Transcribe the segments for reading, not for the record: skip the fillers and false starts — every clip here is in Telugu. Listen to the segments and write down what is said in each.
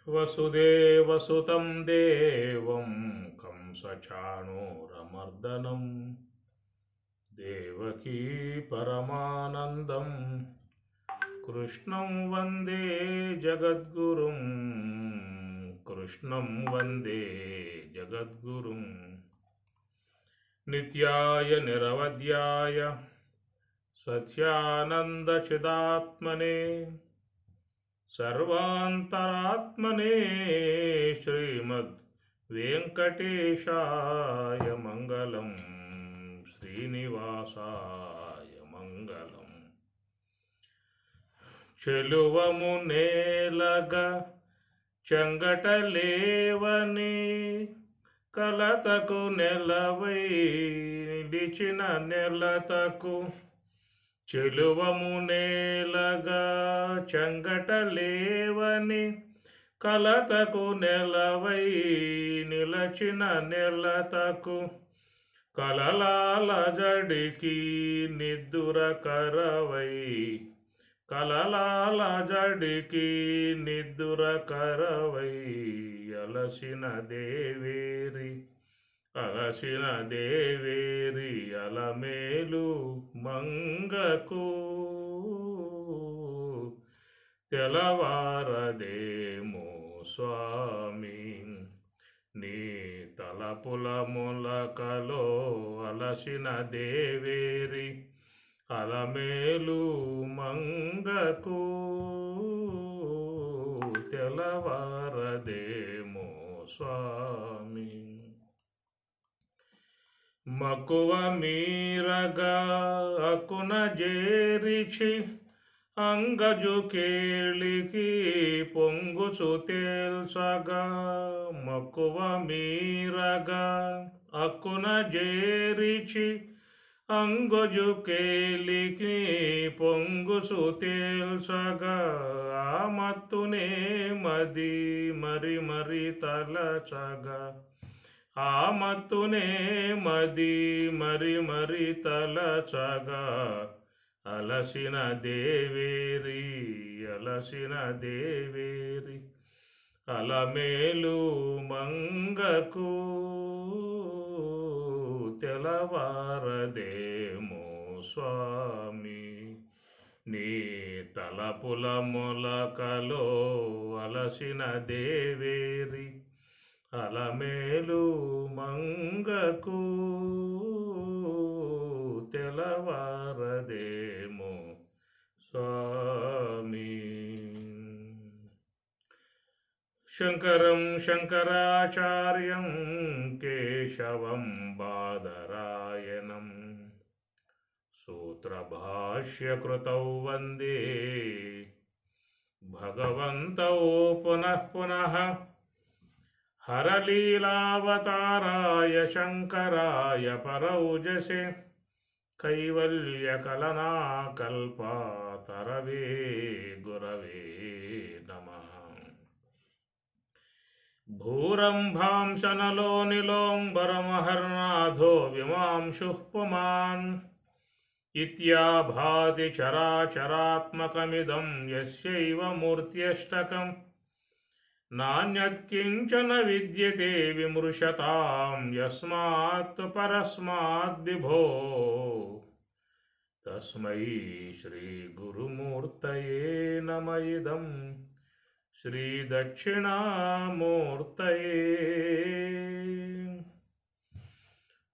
వసుదేవసుతం దేవం కంసచాణూరమర్దనం దేవకీ పరమానందం కృష్ణం వందే జగద్గురుం కృష్ణం వందే జగద్గురుం నిత్యాయ నిరవధ్యాయ సత్యానందచిదాత్మనే సర్వాంతరాత్మనే శ్రీమద్ వెంకటేశాయ మంగళం శ్రీనివాసాయ మంగళం. చెలువము నేలగా చెంగటలేవని కలతకు నెలవై నిలిచిన నెలతకు చెలువము నేలగా చెంగటలేవని కలతకు నెలవై నిలచిన నెలతకు కలలాల జడికి నిద్దుర కరవై కలలాల జడికి నిద్దుర కరవై అలసిన దేవేరి అలసిన దేవేరి అలమేలు మంగకు తెలవారదేమో స్వామి నీ తలపుల మొలకలో అలసిన దేవేరి అలమేలు మంగకు తెలవారదేమో స్వామి. మక్కువ మీరగా అకున జేరిచి అంగజు కేళికి పొంగుచు తేల్సగా మక్కువ మీరగా అకున జేరిచి అంగజు కేళికి పొంగుచు తేల్సగా ఆ మత్తునే మది మరి మరి తలచగా ఆ మత్తునే మది మరి మరి తలచగా అలసిన దేవేరి అలసిన దేవేరి అలమేలు మంగకు తెలవారదేమో స్వామి నీ తలపుల మొలకలో అలసిన దేవేరి అలమేలు మంగకు తెలవారదేమో స్వామి. శంకరం శంకరాచార్యం కేశవం బాదరాయణం సూత్రభాష్యకృతౌ వందే భగవంతౌ పునః పునః హరలీలావతారాయ శంకరాయ పరౌజసే కైవల్యకలనాకల్పాతరవే గురవే నమః. భూరంభాంశనలో నిలోంబరమహర్నాథో విమాంశుః పుమాన్ ఇత్యాభాతి చరాచరాత్మకమిదం యస్యైవ మూర్త్యష్టకం నాన్యత్కించన విద్యతే విమృశతాం యస్మాత్ పరస్మాద్ విభో తస్మై శ్రీ గురుమూర్తయే నమ ఇదం శ్రీ దక్షిణామూర్తయే.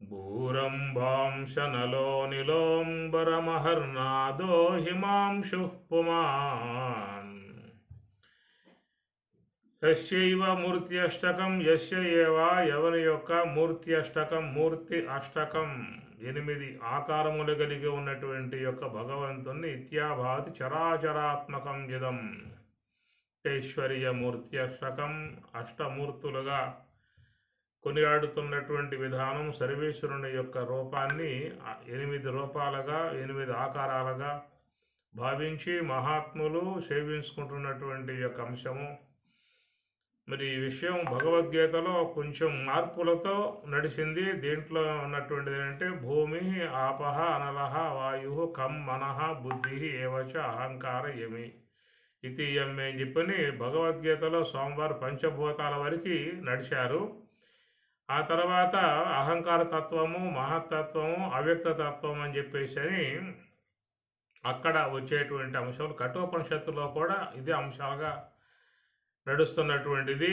భూరంభాంశనలో నిలోంబరమహర్నాదో హిమాంశుః పుమాన్ యస్యైవ మూర్తి అష్టకం యస్య ఏవా ఎవరి యొక్క మూర్తి అష్టకం మూర్తి అష్టకం 8 ఆకారములు కలిగి ఉన్నటువంటి యొక్క భగవంతుని ఇత్యాభాతి చరాచరాత్మకం ఇదం ఐశ్వర్య మూర్తి అష్టకం అష్టమూర్తులుగా కొనియాడుతున్నటువంటి విధానం సర్వేశ్వరుని యొక్క రూపాన్ని 8 రూపాలుగా 8 ఆకారాలుగా భావించి మహాత్ములు సేవించుకుంటున్నటువంటి యొక్క అంశము. మరి ఈ విషయం భగవద్గీతలో కొంచెం మార్పులతో నడిచింది. దీంట్లో ఉన్నటువంటిది ఏంటంటే భూమి ఆపహ అనలహ వాయు కం మనః బుద్ధి ఏవచ అహంకార యమి ద్వితీయమే అని చెప్పని భగవద్గీతలో స్వామివారు పంచభూతాల వరకు నడిచారు. ఆ తర్వాత అహంకార తత్వము, మహత్తత్వము, అవ్యక్త తత్వం అని చెప్పేసి అని అక్కడ వచ్చేటువంటి అంశాలు కఠోపనిషత్తులో కూడా ఇదే అంశాలుగా నడుస్తున్నటువంటిది.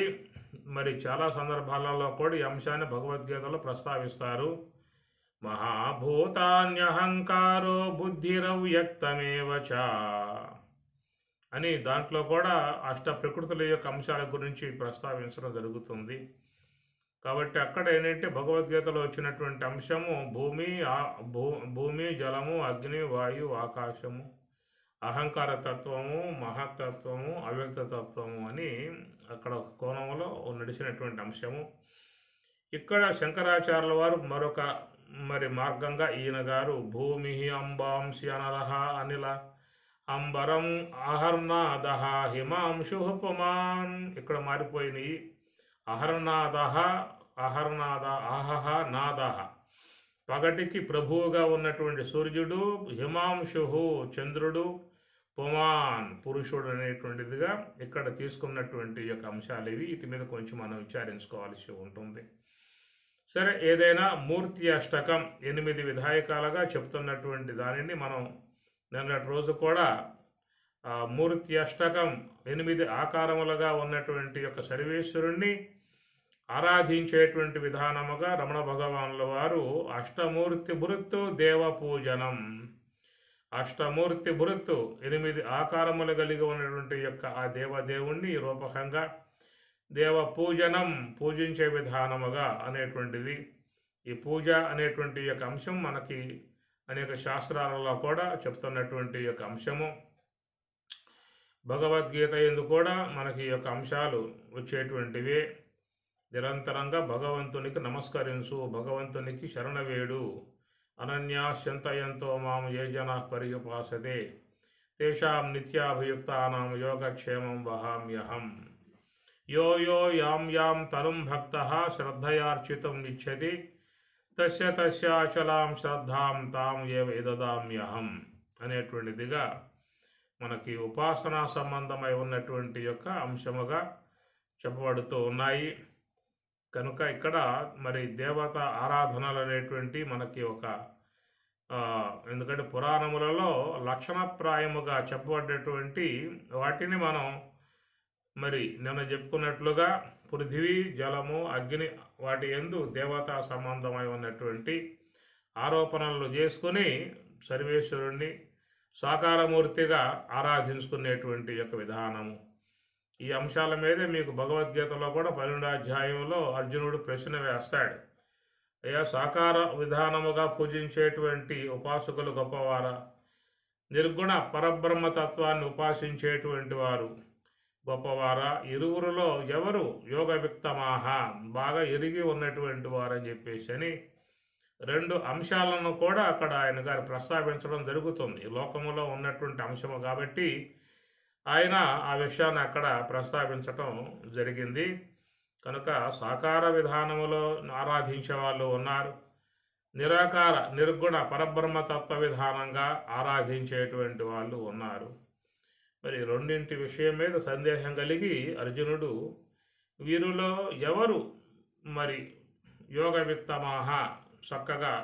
మరి చాలా సందర్భాలలో కూడా ఈ అంశాన్ని భగవద్గీతలో ప్రస్తావిస్తారు. మహాభూతాన్యహంకారో బుద్ధిరవ్యక్తమేవ చ అని దాంట్లో కూడా అష్ట ప్రకృతుల యొక్క అంశాల గురించి ప్రస్తావించడం జరుగుతుంది. కాబట్టి అక్కడ ఏంటంటే భగవద్గీతలో వచ్చినటువంటి అంశము భూమి, జలము, అగ్ని, వాయు, ఆకాశము, అహంకార తత్వము, మహత్తత్వము, అవ్యక్త తత్వము అని అక్కడ ఒక కోణంలో నడిచినటువంటి అంశము. ఇక్కడ శంకరాచార్యుల వారు మరొక మార్గంగా ఈయన గారు భూమి అంబాంసి అనలహ అనిల అంబరం అహర్నాదహ హిమాంశు పుమాన్ ఇక్కడ మారిపోయినాయి. అహర్నాదహ అహహ నాదహ పగటికి ప్రభువుగా ఉన్నటువంటి సూర్యుడు, హిమాంశు చంద్రుడు, పుమాన్ పురుషుడు అనేటువంటిదిగా ఇక్కడ తీసుకున్నటువంటి యొక్క అంశాలు ఇవి. వీటి మీద కొంచెం మనం విచారించుకోవాల్సి ఉంటుంది. సరే, ఏదైనా మూర్తి అష్టకం 8 విధాయకాలుగా చెప్తున్నటువంటి దానిని మనం నిన్నటి రోజు కూడా మూర్తి అష్టకం 8 ఆకారములుగా ఉన్నటువంటి యొక్క సర్వేశ్వరుణ్ణి ఆరాధించేటువంటి విధానముగా రమణ భగవానుల వారు అష్టమూర్తి భృత్తు దేవ పూజనం, అష్టమూర్తి భృత్తు 8 ఆకారములు కలిగి ఉన్నటువంటి యొక్క ఆ దేవదేవుణ్ణి రూపకంగా దేవ పూజనం పూజించే విధానముగా అనేటువంటిది. ఈ పూజ అనేటువంటి యొక్క అంశం మనకి అనేక శాస్త్రాలలో కూడా చెప్తున్నటువంటి యొక్క అంశము. భగవద్గీత ఎందు కూడా మనకి ఈ యొక్క అంశాలు వచ్చేటువంటివే. నిరంతరంగా భగవంతునికి నమస్కరించు, భగవంతునికి శరణవేడు. అనన్యాశ్చింతయంతో మాం ఏ జనా పర్యుపాసతే తేషాం నిత్యాభియుక్తానాం యోగక్షేమం వహామ్యహం. యో యో యాం యాం తరుం భక్తః శ్రద్ధయార్చితుం ఇచ్చతి తస్య తస్యాచలాం శ్రద్ధాం తాం ఏవ దదామ్యహం అనేటువంటిదిగా మనకి ఉపాసనా సంబంధమై ఉన్నటువంటి యొక్క అంశముగా చెప్పబడుతూ ఉన్నాయి. కనుక ఇక్కడ మరి దేవత ఆరాధనలు అనేటువంటి మనకి ఒక ఎందుకంటే పురాణములలో లక్షణప్రాయముగా చెప్పబడ్డటువంటి వాటిని మనం మరి నిన్న చెప్పుకున్నట్లుగా పృథివీ, జలము, అగ్ని వాటి యందు దేవతా సంబంధమై ఉన్నటువంటి ఆరోపణలు చేసుకుని సర్వేశ్వరుణ్ణి సాకారమూర్తిగా ఆరాధించుకునేటువంటి యొక్క విధానము. ఈ అంశాల మీదే మీకు భగవద్గీతలో కూడా 12వ అధ్యాయంలో అర్జునుడు ప్రశ్న వేస్తాడు. అయ్యా, సాకార విధానముగా పూజించేటువంటి ఉపాసకులు గొప్పవారా, నిర్గుణ పరబ్రహ్మతత్వాన్ని ఉపాసించేటువంటి వారు గొప్పవారా, ఇరువురులో ఎవరు యోగ విక్తమాహ బాగా ఎరిగి ఉన్నటువంటి వారని చెప్పేసి అని 2 అంశాలను కూడా అక్కడ ఆయన గారు ప్రస్తావించడం జరుగుతుంది. ఈ లోకములో ఉన్నటువంటి అంశము కాబట్టి ఆయన ఆ విషయాన్ని అక్కడ ప్రస్తావించటం జరిగింది. కనుక సాకార విధానములో ఆరాధించే వాళ్ళు ఉన్నారు, నిరాకార నిర్గుణ పరబ్రహ్మతత్వ విధానంగా ఆరాధించేటువంటి వాళ్ళు ఉన్నారు. మరి రెండింటి విషయం మీద సందేహం కలిగి అర్జునుడు వీరిలో ఎవరు మరి యోగ విత్తమాహ చక్కగా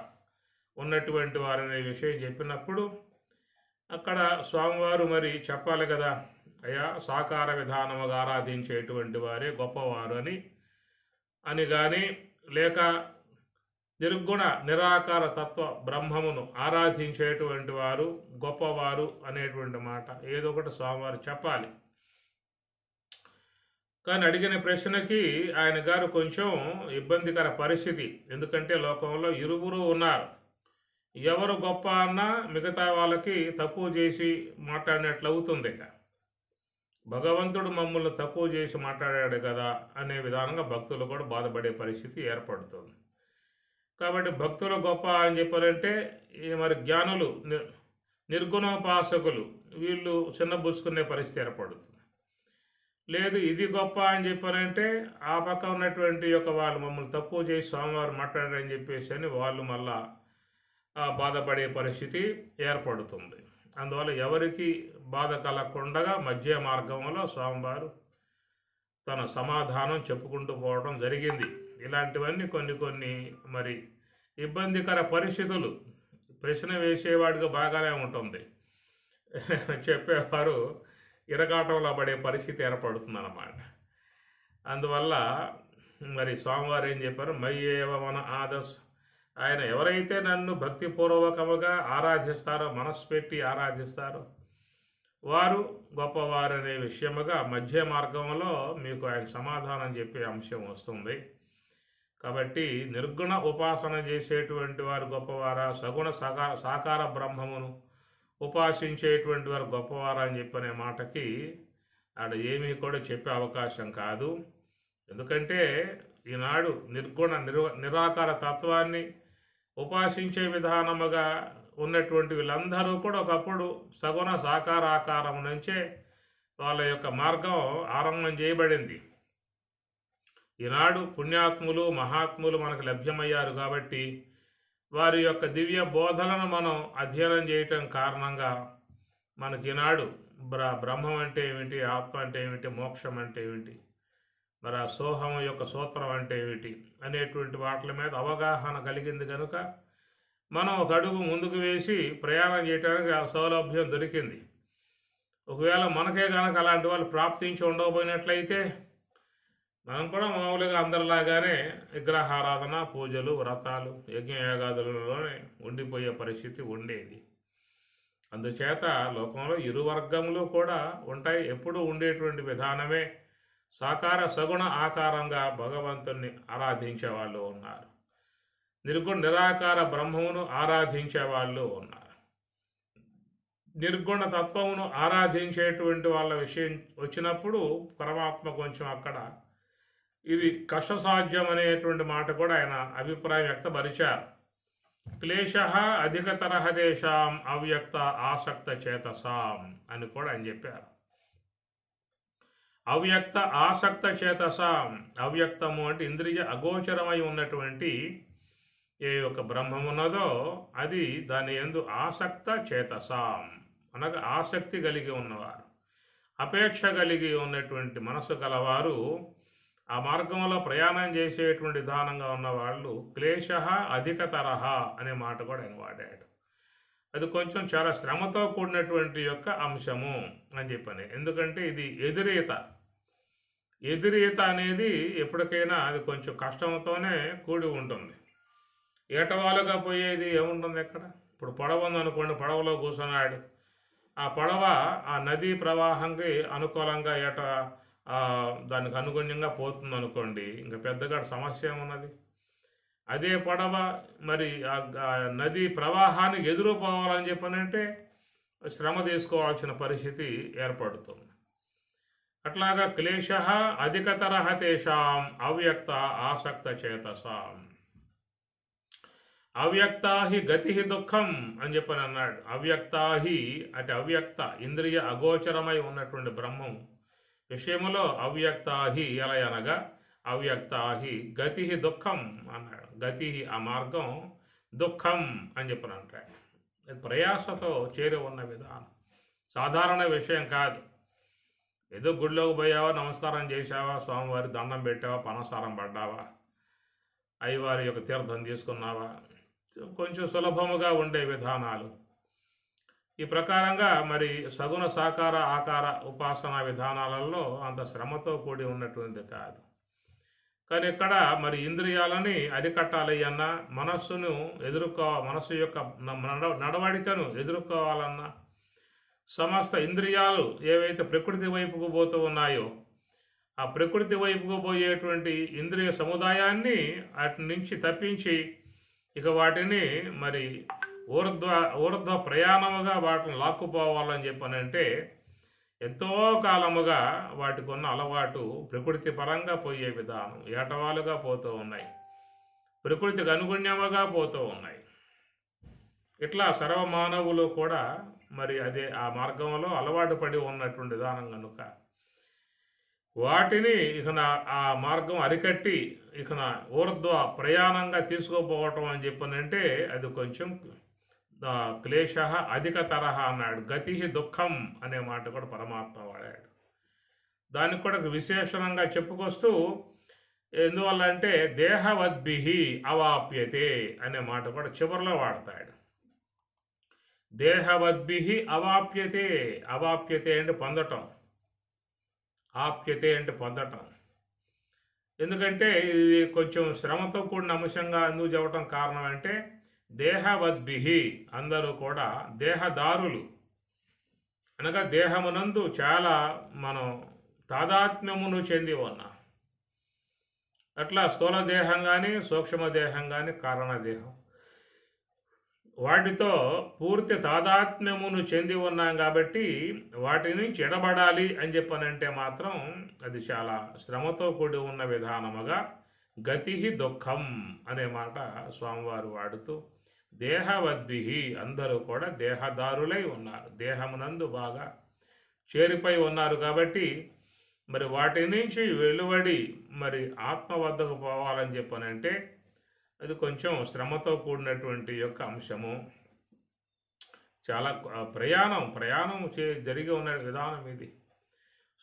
ఉన్నటువంటి వారనే విషయం చెప్పినప్పుడు అక్కడ స్వామివారు మరి చెప్పాలి కదా, అయ్యా సాకార విధానముగా ఆరాధించేటువంటి వారే గొప్పవారు అని కానీ, లేక నిర్గుణ నిరాకార తత్వ బ్రహ్మమును ఆరాధించేటువంటి వారు గొప్పవారు అనేటువంటి మాట ఏదో ఒకటి స్వామివారు చెప్పాలి. కానీ అడిగిన ప్రశ్నకి ఆయన గారు కొంచెం ఇబ్బందికర పరిస్థితి. ఎందుకంటే లోకంలో ఇరువురు ఉన్నారు. ఎవరు గొప్ప అన్నా మిగతా వాళ్ళకి తక్కువ చేసి మాట్లాడినట్లు అవుతుంది. ఇక భగవంతుడు మమ్మల్ని తక్కువ చేసి మాట్లాడాడు కదా అనే విధానంగా భక్తులు కూడా బాధపడే పరిస్థితి ఏర్పడుతుంది. కాబట్టి భక్తులు గొప్ప అని చెప్పారంటే మరి జ్ఞానులు నిర్గుణోపాసకులు వీళ్ళు చిన్నబుచ్చుకునే పరిస్థితి ఏర్పడుతుంది. లేదు ఇది గొప్ప అని చెప్పారంటే ఆ పక్క ఉన్నటువంటి యొక్క వాళ్ళు మమ్మల్ని తక్కువ చేసి స్వామివారు మాట్లాడారని చెప్పేసి అని వాళ్ళు మళ్ళా బాధపడే పరిస్థితి ఏర్పడుతుంది. అందువల్ల ఎవరికి బాధ కలగకుండా మధ్య మార్గంలో స్వామివారు తన సమాధానం చెప్పుకుంటూ పోవడం జరిగింది. ఇలాంటివన్నీ కొన్ని మరి ఇబ్బందికర పరిస్థితులు. ప్రశ్న వేసేవాడికి బాగానే ఉంటుంది, చెప్పేవారు ఇరకాటంలో పడే పరిస్థితి ఏర్పడుతుందన్నమాట. అందువల్ల మరి స్వామివారు ఏం చెప్పారు, మయ్యేవ మన ఆదర్శ, ఆయన ఎవరైతే నన్ను భక్తిపూర్వకముగా ఆరాధిస్తారో, మనసు పెట్టి ఆరాధిస్తారో వారు గొప్పవారనే విషయముగా మధ్య మార్గంలో మీకు ఆయన సమాధానం చెప్పే అంశం వస్తుంది. కాబట్టి నిర్గుణ ఉపాసన చేసేటువంటి వారు గొప్పవారా, సగుణ సాకార బ్రహ్మమును ఉపాసించేటువంటి వారు గొప్పవారా అని చెప్పనే మాటకి ఆడ ఏమీ కూడా చెప్పే అవకాశం కాదు. ఎందుకంటే ఈనాడు నిర్గుణ నిరాకార తత్వాన్ని ఉపాసించే విధానముగా ఉన్నటువంటి వీళ్ళందరూ కూడా ఒకప్పుడు సగుణ సాకార ఆకారం నుంచే వాళ్ళ యొక్క మార్గం ఆరంభం చేయబడింది. ఈనాడు పుణ్యాత్ములు మహాత్ములు మనకు లభ్యమయ్యారు కాబట్టి వారి యొక్క దివ్య బోధలను మనం అధ్యయనం చేయటం కారణంగా మనకి ఈనాడు బ్రహ్మం అంటే ఏమిటి, ఆత్మ అంటే ఏమిటి, మోక్షం అంటే ఏమిటి, మరి ఆ సోహం యొక్క సూత్రం అంటే ఏమిటి అనేటువంటి వాటి మీద అవగాహన కలిగింది కనుక మనం ఒక అడుగు ముందుకు వేసి ప్రయాణం చేయడానికి సౌలభ్యం దొరికింది. ఒకవేళ మనకే కనుక అలాంటి వాళ్ళు ప్రాప్తించి ఉండకపోయినట్లయితే మనం కూడా మామూలుగా అందరిలాగానే విగ్రహారాధన, పూజలు, వ్రతాలు, యజ్ఞయాగాదులలోనే ఉండిపోయే పరిస్థితి ఉండేది. అందుచేత లోకంలో ఇరు వర్గములు కూడా ఉంటాయి. ఎప్పుడూ ఉండేటువంటి విధానమే సాకార సగుణ ఆకారంగా భగవంతుణ్ణి ఆరాధించే వాళ్ళు ఉన్నారు, నిర్గుణ నిరాకార బ్రహ్మమును ఆరాధించే వాళ్ళు ఉన్నారు. నిర్గుణ తత్వమును ఆరాధించేటువంటి వాళ్ళ విషయం వచ్చినప్పుడు పరమాత్మ కొంచెం అక్కడ ఇది కష్టసాధ్యం అనేటువంటి మాట కూడా ఆయన అభిప్రాయం వ్యక్తపరిచారు. క్లేశ అధికతర తేషాం అవ్యక్త ఆసక్త చేతసాం అని కూడా ఆయన చెప్పారు. అవ్యక్త ఆసక్త చేతసాం, అవ్యక్తము అంటే ఇంద్రియ అగోచరమై ఉన్నటువంటి ఏ యొక్క బ్రహ్మమున్నదో అది దాని యందు ఆసక్త చేతసాం అనగా ఆసక్తి కలిగి ఉన్నవారు, అపేక్ష కలిగి ఉన్నటువంటి మనసు గలవారు, ఆ మార్గంలో ప్రయాణం చేసేటువంటి విధానంగా ఉన్నవాళ్ళు క్లేశ అధికతరహ అనే మాట కూడా ఆయన వాడాడు. అది కొంచెం చాలా శ్రమతో కూడినటువంటి యొక్క అంశము అని చెప్పని. ఎందుకంటే ఇది ఎదురీత అనేది ఎప్పటికైనా అది కొంచెం కష్టంతోనే కూడి ఉంటుంది. ఏటవాలుగా పోయేది ఏముంటుంది ఎక్కడ? ఇప్పుడు పడవ ఉందనుకోండి, పడవలో కూర్చున్నాడు, ఆ పడవ ఆ నదీ ప్రవాహంకి అనుకూలంగా దానికి అనుగుణ్యంగా పోతుంది అనుకోండి, ఇంకా పెద్దగా సమస్య ఏమున్నది. అదే పడవ మరి ఆ నదీ ప్రవాహానికి ఎదురు పోవాలని చెప్పనంటే శ్రమ తీసుకోవాల్సిన పరిస్థితి ఏర్పడుతుంది. అట్లాగా క్లేశ అధికతర తేషాం అవ్యక్త ఆసక్త చేతసాం. అవ్యక్తాహి గతి దుఃఖం అని చెప్పని అన్నాడు. అవ్యక్తాహి అంటే అవ్యక్త ఇంద్రియ అగోచరమై ఉన్నటువంటి బ్రహ్మం విషయములో అవ్యక్తాహి ఎలా అనగా అవ్యక్తాహి గతి దుఃఖం అన్నాడు. గతి ఆ మార్గం, దుఃఖం అని చెప్పని అంటాడు. ప్రయాసతో చేరి ఉన్న విధానం సాధారణ విషయం కాదు. ఏదో గుడిలోకి పోయావా, నమస్కారం చేసావా, స్వామివారి దండం పెట్టావా, పనసారం పడ్డావా, అయ్యవారి యొక్క తీర్థం తీసుకున్నావా, కొంచెం సులభముగా ఉండే విధానాలు. ఈ ప్రకారంగా మరి సగుణ సాకార ఆకార ఉపాసనా విధానాలలో అంత శ్రమతో కూడి ఉన్నటువంటి కాదు. కానీ ఇక్కడ మరి ఇంద్రియాలని అరికట్టాలి అన్నా, మనస్సును మనస్సు యొక్క నడవడికను ఎదుర్కోవాలన్నా, సమస్త ఇంద్రియాలు ఏవైతే ప్రకృతి వైపుకు పోతూ ఉన్నాయో ఆ ప్రకృతి వైపుకు పోయేటువంటి ఇంద్రియ సముదాయాన్ని వాటి నుంచి తప్పించి ఇక వాటిని మరి ఊర్ధ్వ ప్రయాణముగా వాటిని లాక్కుపోవాలని చెప్పనంటే ఎంతో కాలముగా వాటికి ఉన్న అలవాటు ప్రకృతి పరంగా పోయే విధానం ఏటవాలుగా పోతూ ఉన్నాయి, ప్రకృతికి అనుగుణ్యముగా పోతూ ఉన్నాయి. ఇట్లా సర్వమానవులు కూడా మరి అదే ఆ మార్గంలో అలవాటు పడి ఉన్నటువంటి విధానం కనుక వాటిని ఆ మార్గం అరికట్టి ఊర్ధ్వ ప్రయాణంగా తీసుకుపోవటం అని చెప్పనంటే అది కొంచెం క్లేశ అధికతర అన్నాడు. గతి దుఃఖం అనే మాట కూడా పరమాత్మ వాడాడు. దానికి కూడా విశేషణంగా చెప్పుకొస్తూ ఎందువల్ల అంటే దేహవద్భిహి అవాప్యతే అనే మాట కూడా చివరిలో వాడతాడు. దేహవద్భిహి అవాప్యతే. అవాప్యతే అంటే పొందటం, ఆప్యతే అంటే పొందటం. ఎందుకంటే ఇది కొంచెం శ్రమతో కూడిన అంశంగా ఎందుకు చెప్పడం కారణం అంటే దేహవద్భిహి అందరూ కూడా దేహదారులు, అనగా దేహమునందు చాలా మనం తాదాత్మ్యమును చెంది ఉన్నాం. అట్లా స్థూల దేహం కానీ, సూక్ష్మ దేహం కానీ, కారణదేహం, వాటితో పూర్తి తాదాత్మ్యమును చెంది ఉన్నాం. కాబట్టి వాటి నుంచి ఎడబడాలి అని చెప్పనంటే మాత్రం అది చాలా శ్రమతో కూడి ఉన్న విధానముగా గతి దుఃఖం అనే మాట స్వామివారు వాడుతూ దేహవద్భిహి అందరూ కూడా దేహదారులై ఉన్నారు, దేహమునందు బాగా చేరిపోయి ఉన్నారు. కాబట్టి మరి వాటి నుంచి వెలువడి మరి ఆత్మ వద్దకు పోవాలని చెప్పనంటే అది కొంచెం శ్రమతో కూడినటువంటి యొక్క అంశము. చాలా ప్రయాణం జరిగి ఉన్న విధానం ఇది.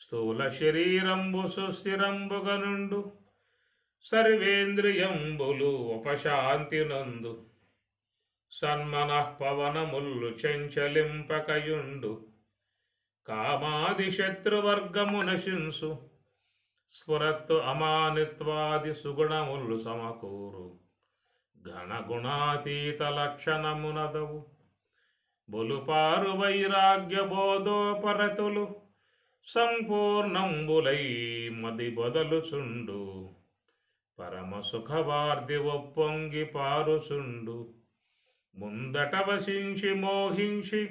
స్థూల శరీరంబు సుస్థిరంబుగా నుండు సర్వేంద్రియంబులు ఉపశాంతి నందు సన్మనః పవనముల్లు చెంచలింపకయుండు కామాది శత్రువర్గము నశింసు స్ఫురత్తు అమానిత్వాది సుగుణములు సమకూరు ఘనగుణాతీత లక్షణమునదవు బొలుపారు వైరాగ్య బోధోపరతులు సంపూర్ణంబులై మది బొదలుచుండు పరమ సుఖవార్ది ఒప్పొంగి పారుచుండు ముందట వసించి మోహించి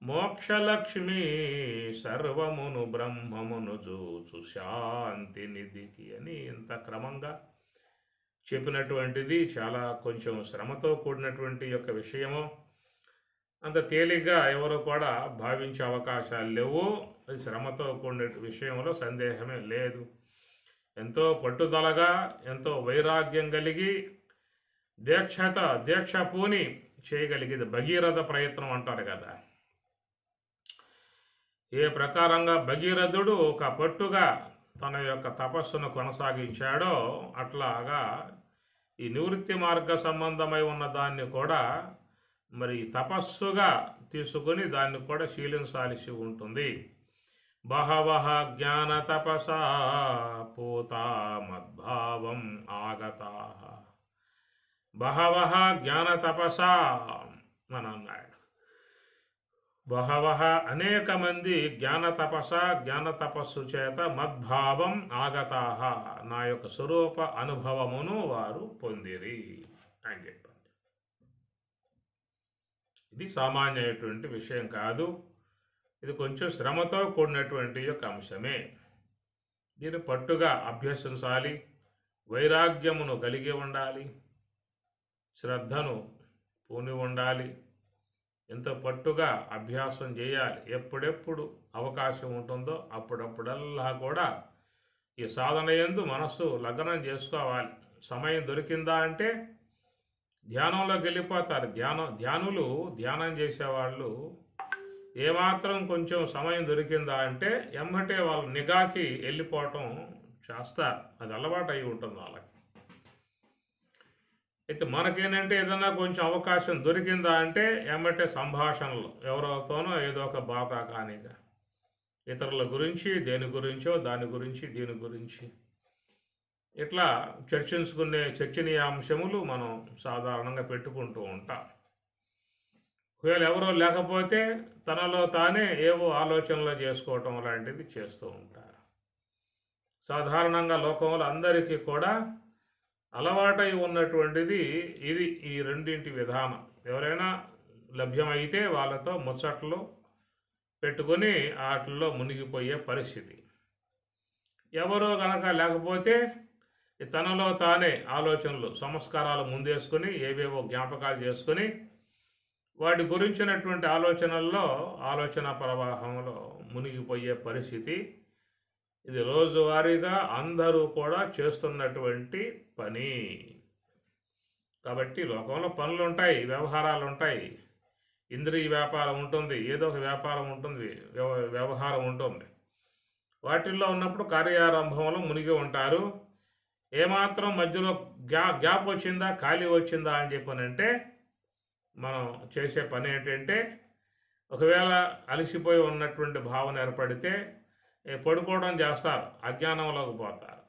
మోక్షలక్ష్మి సర్వమును బ్రహ్మమును జూచు శాంతి నిధికి అని ఇంత క్రమంగా చెప్పినటువంటిది చాలా కొంచెం శ్రమతో కూడినటువంటి యొక్క విషయము. అంత తేలిగ్గా ఎవరు కూడా భావించే అవకాశాలు లేవు. అది శ్రమతో కూడిన విషయంలో సందేహమే లేదు. ఎంతో పట్టుదలగా, ఎంతో వైరాగ్యం కలిగి, దీక్ష పూని చేయగలిగేది భగీరథ ప్రయత్నం అంటారు కదా. ఏ ప్రకారంగా భగీరథుడు ఒక పట్టుగా తన యొక్క తపస్సును కొనసాగించాడో అట్లాగా ఈ నివృత్తి మార్గ సంబంధమై ఉన్న దాన్ని కూడా మరి తపస్సుగా తీసుకొని దాన్ని కూడా శీలించాల్సి ఉంటుంది. బహవః జ్ఞాన తపసా పూతా మద్భావం ఆగతాః. బహవః జ్ఞాన తపసా అని అన్నాడు. బహవః అనేక మంది జ్ఞాన తపస్సు చేత మద్భావం ఆగతాః నా యొక్క స్వరూప అనుభవమును వారు పొందిరి అని చెప్పారు. ఇది సామాన్యమైనటువంటి విషయం కాదు. ఇది కొంచెం శ్రమతో కూడినటువంటి యొక్క అంశమే. దీన్ని పట్టుగా అభ్యసించాలి, వైరాగ్యమును కలిగి ఉండాలి, శ్రద్ధను పూని ఉండాలి, ఎంతో పట్టుగా అభ్యాసం చేయాలి. ఎప్పుడెప్పుడు అవకాశం ఉంటుందో అప్పుడప్పుడల్లా కూడా ఈ సాధన యందు మనస్సు లగ్నం చేసుకోవాలి. సమయం దొరికిందా అంటే ధ్యానంలోకి వెళ్ళిపోతారు. ధ్యానులు ధ్యానం చేసేవాళ్ళు ఏమాత్రం కొంచెం సమయం దొరికిందా అంటే ఎమ్మటే వాళ్ళ నిఘాకి వెళ్ళిపోవటం చేస్తారు. అది అలవాటు అయి ఉంటుంది వాళ్ళకి. అయితే మనకేంటంటే ఏదన్నా కొంచెం అవకాశం దొరికిందా అంటే ఎమ్మటే సంభాషణలు ఎవరితోనో ఏదో ఒక బాధ కానిగా ఇతరుల గురించి, దేని గురించో దాని గురించి, దీని గురించి ఇట్లా చర్చనీయాంశములు మనం సాధారణంగా పెట్టుకుంటూ ఉంటాం. ఒకవేళ ఎవరో లేకపోతే తనలో తానే ఏవో ఆలోచనలు చేసుకోవటం లాంటిది చేస్తూ ఉంటారు. సాధారణంగా లోకంలో అందరికీ కూడా అలవాటై ఉన్నటువంటిది ఇది. ఈ రెండింటి విధానం ఎవరైనా లభ్యమైతే వాళ్ళతో ముచ్చట్లు పెట్టుకొని వాటిల్లో మునిగిపోయే పరిస్థితి. ఎవరో గనక లేకపోతే తనలో తానే ఆలోచనలు, సంస్కారాలు ముందేసుకొని ఏవేవో జ్ఞాపకాలు చేసుకొని వాటి గురించినటువంటి ఆలోచన ప్రవాహంలో మునిగిపోయే పరిస్థితి. ఇది రోజువారీగా అందరూ కూడా చేస్తున్నటువంటి పని. కాబట్టి లోకంలో పనులు ఉంటాయి, వ్యవహారాలు ఉంటాయి. ఇంద్రియ వ్యాపారం ఉంటుంది, ఏదో ఒక వ్యాపారం ఉంటుంది, వ్యవహారం ఉంటుంది. వాటిల్లో ఉన్నప్పుడు కార్యారంభంలో మునిగి ఉంటారు. ఏమాత్రం మధ్యలో గ్యాప్ వచ్చిందా, ఖాళీ వచ్చిందా అని చెప్పనంటే మనం చేసే పని ఏంటంటే, ఒకవేళ అలసిపోయి ఉన్నటువంటి భావన ఏర్పడితే పడుకోవడం చేస్తారు, అజ్ఞానంలోకి పోతారు,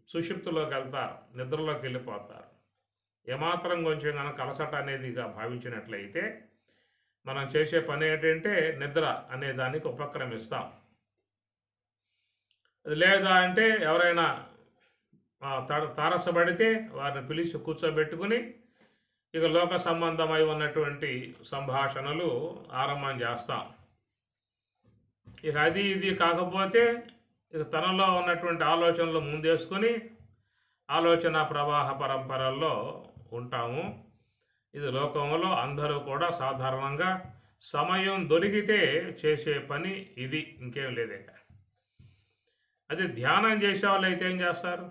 సుషుప్తిలోకి వెళ్తారు, నిద్రలోకి వెళ్ళిపోతారు. ఏమాత్రం కొంచెం కనుక అలసట అనేది భావించినట్లయితే మనం చేసే పని ఏంటంటే నిద్ర అనే దానికి ఉపక్రమిస్తాం. లేదా అంటే ఎవరైనా తారసపడితే వారిని పిలిచి కూర్చోబెట్టుకుని ఇక లోక సంబంధమై ఉన్నటువంటి సంభాషణలు ఆరంభం చేస్తాం. ఇక అది ఇది కాకపోతే ఇక తనలో ఉన్నటువంటి ఆలోచనలు ముందేసుకొని ఆలోచన ప్రవాహ పరంపరల్లో ఉంటాము. ఇది లోకంలో అందరూ కూడా సాధారణంగా సమయం దొరికితే చేసే పని ఇది, ఇంకేం లేదే. అది ధ్యానం చేసే వాళ్ళు అయితే ఏం చేస్తారు,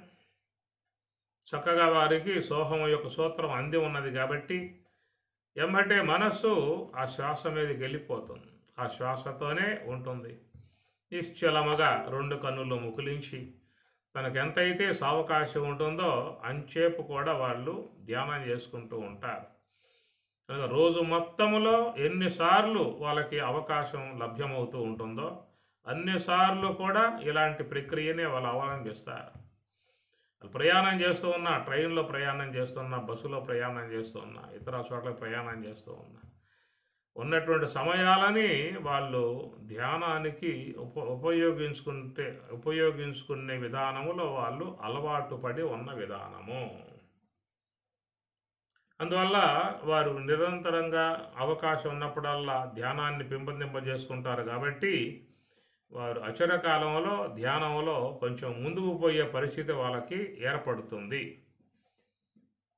చక్కగా వారికి సోహం యొక్క సూత్రం అంది ఉన్నది కాబట్టి ఎమ్మటే మనస్సు ఆ శ్వాస మీదకి వెళ్ళిపోతుంది, ఆ శ్వాసతోనే ఉంటుంది. నిశ్చలముగా రెండు కన్నులు ముకులించి తనకెంతైతే సావకాశం ఉంటుందో అంచేపు కూడా వాళ్ళు ధ్యానం చేసుకుంటూ ఉంటారు. కనుక రోజు మొత్తములో ఎన్నిసార్లు వాళ్ళకి అవకాశం లభ్యమవుతూ ఉంటుందో అన్నిసార్లు కూడా ఇలాంటి ప్రక్రియనే వాళ్ళు అవలంబిస్తారు. ప్రయాణం చేస్తూ ఉన్నా, ట్రైన్లో ప్రయాణం చేస్తున్నా, బస్సులో ప్రయాణం చేస్తున్నా, ఇతర చోట్ల ప్రయాణం చేస్తూ ఉన్నా, ఉన్నటువంటి సమయాలని వాళ్ళు ధ్యానానికి ఉపయోగించుకునే విధానములో వాళ్ళు అలవాటు పడి ఉన్న విధానము. అందువల్ల వారు నిరంతరంగా అవకాశం ఉన్నప్పుడల్లా ధ్యానాన్ని పెంపొందింపజేసుకుంటారు. కాబట్టి వారు అచర కాలంలో ధ్యానంలో కొంచెం ముందుకు పోయే పరిస్థితి వాళ్ళకి ఏర్పడుతుంది.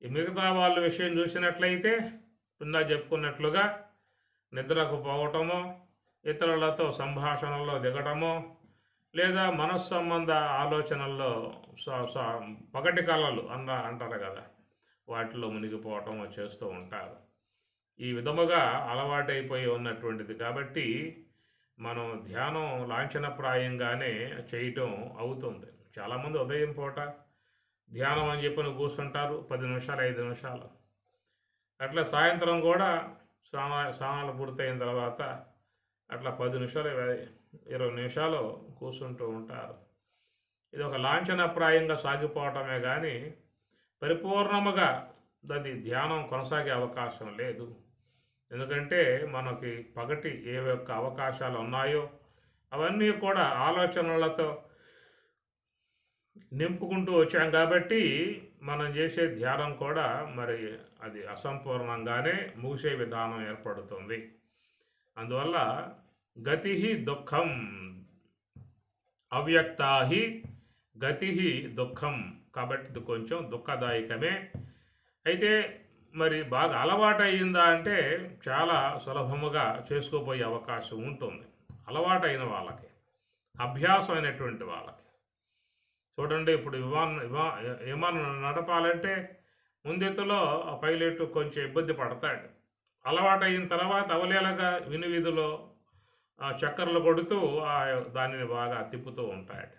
ఈ మిగతా వాళ్ళ విషయం చూసినట్లయితే ఇందా చెప్పుకున్నట్లుగా నిద్రకు పోవటమో, ఇతరులతో సంభాషణలో దిగటమో, లేదా మనస్సంబంధ ఆలోచనల్లో పగటి కళలు అంటారు కదా, వాటిలో మునిగిపోవటమో చేస్తూ ఉంటారు. ఈ విధముగా అలవాటైపోయి ఉన్నటువంటిది కాబట్టి మనం ధ్యానం లాంఛనప్రాయంగానే చేయటం అవుతుంది. చాలామంది ఉదయం పూట ధ్యానం అని చెప్పి కూర్చుంటారు 10 నిమిషాలు 5 నిమిషాలు, అట్లా సాయంత్రం కూడా స్నానాలు పూర్తయిన తర్వాత అట్లా 10 నిమిషాలు 20 నిమిషాలు కూర్చుంటూ ఉంటారు. ఇది ఒక లాంఛనప్రాయంగా సాగిపోవటమే కానీ పరిపూర్ణముగా అది ధ్యానం కొనసాగే అవకాశం లేదు. ఎందుకంటే మనకి పగటి ఏ యొక్క అవకాశాలు ఉన్నాయో అవన్నీ కూడా ఆలోచనలతో నింపుకుంటూ వచ్చాం కాబట్టి మనం చేసే ధ్యానం కూడా మరి అది అసంపూర్ణంగానే ముగిసే విధానం ఏర్పడుతుంది. అందువల్ల గతి దుఃఖం, అవ్యక్తాహి గతి దుఃఖం, కాబట్టి ఇది కొంచెం దుఃఖదాయకమే. అయితే మరి బాగా అలవాటు అయ్యిందా అంటే చాలా సులభముగా చేసుకోపోయే అవకాశం ఉంటుంది. అలవాటైన వాళ్ళకి, అభ్యాసమైనటువంటి వాళ్ళకి. చూడండి, ఇప్పుడు విమానం నడపాలంటే ముందెత్తులో ఆ పైలట్ కొంచెం ఇబ్బంది పడతాడు. అలవాటు అయిన తర్వాత అవలేలగా వినువీధిలో చక్కర్లు కొడుతూ దానిని బాగా తిప్పుతూ ఉంటాడు.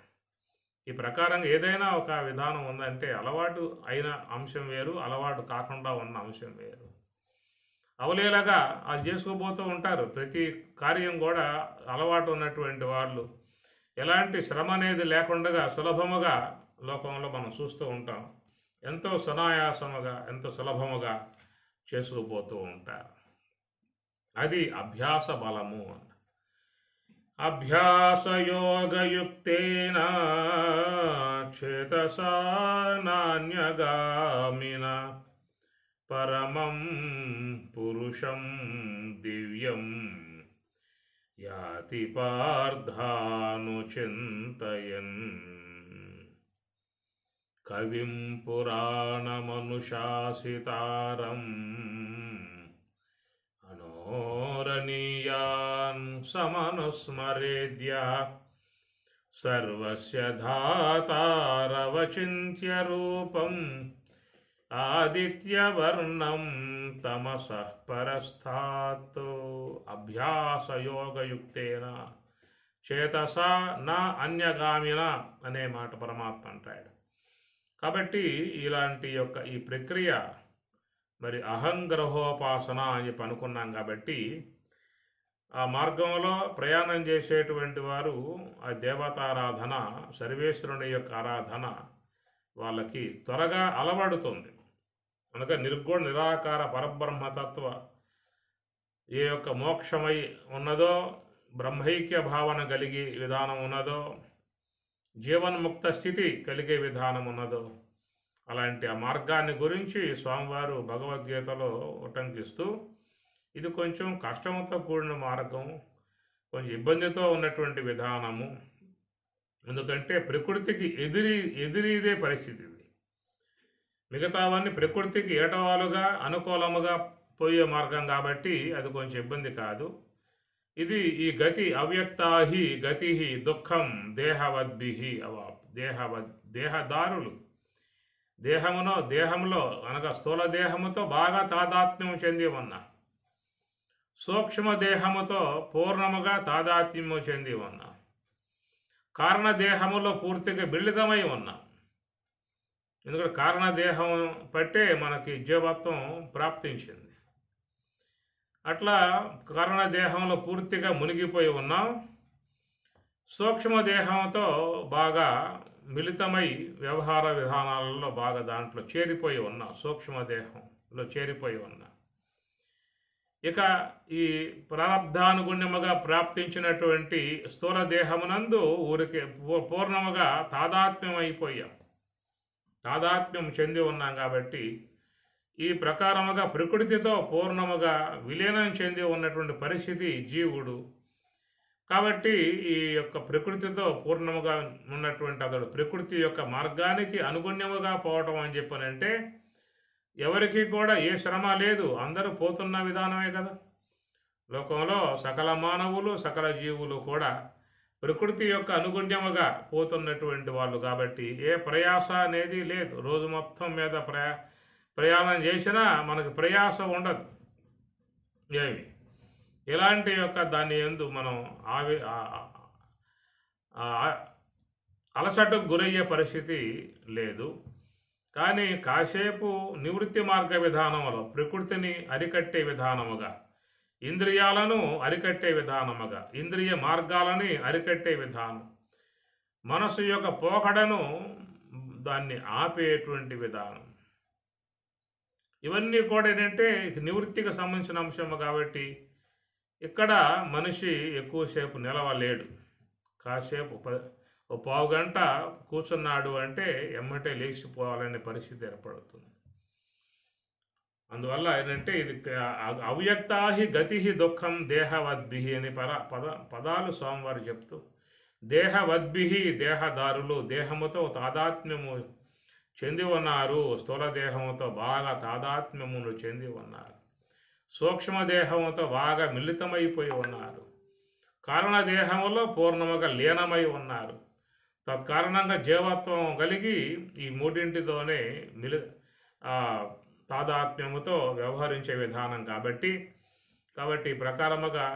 ఈ ప్రకారంగా ఏదైనా ఒక విధానం ఉందంటే అలవాటు అయిన అంశం వేరు, అలవాటు కాకుండా ఉన్న అంశం వేరు. అవలేలగా అది చేసుకోబోతూ ఉంటారు. ప్రతి కార్యం కూడా అలవాటు ఉన్నటువంటి వాళ్ళు ఎలాంటి శ్రమ అనేది లేకుండా సులభముగా లోకంలో మనం చూస్తూ ఉంటాం. ఎంతో సునాయాసముగా, ఎంతో సులభముగా చేసుకుపోతూ ఉంటారు. అది అభ్యాస బలము. అభ్యాసయోగయుక్తేన చేతసా నాన్యగామిన పరమం పురుషం దివ్యం యాతి పార్థానుచింతయన్. కవిం పురాణమనుశాసితారం అనోరణీయాన్ సమనుస్మరేద్య సర్వస్య ధాతారవచింత్య రూపం ఆదిత్యవర్ణం తమసః పరస్థాత్ అభ్యాసయోగయుక్తేన చేతసా నా అన్యగామిన అనే మాట పరమాత్మ అంటాడు. కాబట్టి ఇలాంటి యొక్క ఈ ప్రక్రియ మరి అహంగ్రహోపాసన అని చెప్పి అనుకున్నాం. కాబట్టి ఆ మార్గంలో ప్రయాణం చేసేటువంటి వారు ఆ దేవతారాధన, సర్వేశ్వరుని యొక్క ఆరాధన వాళ్ళకి త్వరగా అలవడుతుంది. అనగా నిర్గుణ నిరాకార పరబ్రహ్మతత్వ ఏ యొక్క మోక్షమై ఉన్నదో, బ్రహ్మైక్య భావన కలిగే విధానం ఉన్నదో, జీవన్ముక్త స్థితి కలిగే విధానం ఉన్నదో, అలాంటి ఆ మార్గాన్ని గురించి స్వామివారు భగవద్గీతలో ఉటంకిస్తూ ఇది కొంచెం కష్టంతో కూడిన మార్గం, కొంచెం ఇబ్బందితో ఉన్నటువంటి విధానము. ఎందుకంటే ప్రకృతికి ఎదిరీదే పరిస్థితి ఇది. మిగతావన్నీ ప్రకృతికి ఏటవాలుగా అనుకూలముగా పోయే మార్గం కాబట్టి అది కొంచెం ఇబ్బంది కాదు. ఇది ఈ గతి అవ్యక్తాహి గతి దుఃఖం దేహవద్భి దేహదారులు దేహంలో అనగా స్థూల దేహముతో బాగా తాదాత్మ్యం చెంది ఉన్న, సూక్ష్మ దేహముతో పూర్ణముగా తాదాత్మ్యము చెంది ఉన్న, కారణదేహములో పూర్తిగా మిళితమై ఉన్న. ఎందుకంటే కారణదేహం పట్టే మనకి జీవత్వం ప్రాప్తించింది. అట్లా కారణదేహంలో పూర్తిగా మునిగిపోయి ఉన్నాం. సూక్ష్మదేహంతో బాగా మిళితమై వ్యవహార విధానాలలో బాగా దాంట్లో చేరిపోయి ఉన్నా, సూక్ష్మదేహంలో చేరిపోయి ఉన్నా. ఇక ఈ ప్రారబ్ధానుగుణ్యముగా ప్రాప్తించినటువంటి స్థూల దేహమునందు ఊరికే పూర్ణముగా తాదాత్మ్యం అయిపోయాం, తాదాత్మ్యం చెంది ఉన్నాం. కాబట్టి ఈ ప్రకారముగా ప్రకృతితో పూర్ణముగా విలీనం చెంది ఉన్నటువంటి పరిస్థితి జీవుడు. కాబట్టి ఈ యొక్క ప్రకృతితో పూర్ణముగా ఉన్నటువంటి అతడు ప్రకృతి యొక్క మార్గానికి అనుగుణ్యముగా పోవటం అని చెప్పనంటే ఎవరికి కూడా ఏ శ్రమ లేదు, అందరూ పోతున్న విధానమే కదా. లోకంలో సకల మానవులు సకల జీవులు కూడా ప్రకృతి యొక్క అనుగుణ్యముగా పోతున్నటువంటి వాళ్ళు. కాబట్టి ఏ ప్రయాస అనేది లేదు. రోజు మొత్తం మీద ప్రయాణం చేసినా మనకు ప్రయాస ఉండదు ఏమి. ఇలాంటి యొక్క దాన్ని ఎందు మనం అలసటకు గురయ్యే పరిస్థితి లేదు. కానీ కాసేపు నివృత్తి మార్గ విధానంలో ప్రకృతిని అరికట్టే విధానముగా, ఇంద్రియాలను అరికట్టే విధానముగా, ఇంద్రియ మార్గాలని అరికట్టే విధానం, మనసు యొక్క పోకడను దాన్ని ఆపేటువంటి విధానం, ఇవన్నీ కూడా ఏంటంటే నివృత్తికి సంబంధించిన అంశము. కాబట్టి ఇక్కడ మనిషి ఎక్కువసేపు నిలవలేడు. కాసేపు ఓ పావు గంట కూర్చున్నాడు అంటే ఎమ్మటే లేచిపోవాలనే పరిస్థితి ఏర్పడుతుంది. అందువల్ల ఏంటంటే ఇది అవ్యక్తాహి గతి దుఃఖం దేహవద్భి అని పదాలు స్వామివారు చెప్తూ, దేహవద్భి దేహదారులు దేహముతో తాదాత్మ్యము చెంది ఉన్నారు, స్థూల దేహముతో బాగా తాదాత్మ్యమును చెంది ఉన్నారు, సూక్ష్మదేహముతో బాగా మిళితమైపోయి ఉన్నారు, కారణదేహములో పూర్ణముగా లీనమై ఉన్నారు. తత్కారణంగా జీవత్వం కలిగి ఈ మూడింటితోనే తాదాత్మ్యముతో వ్యవహరించే విధానం. కాబట్టి ఈ ప్రకారముగా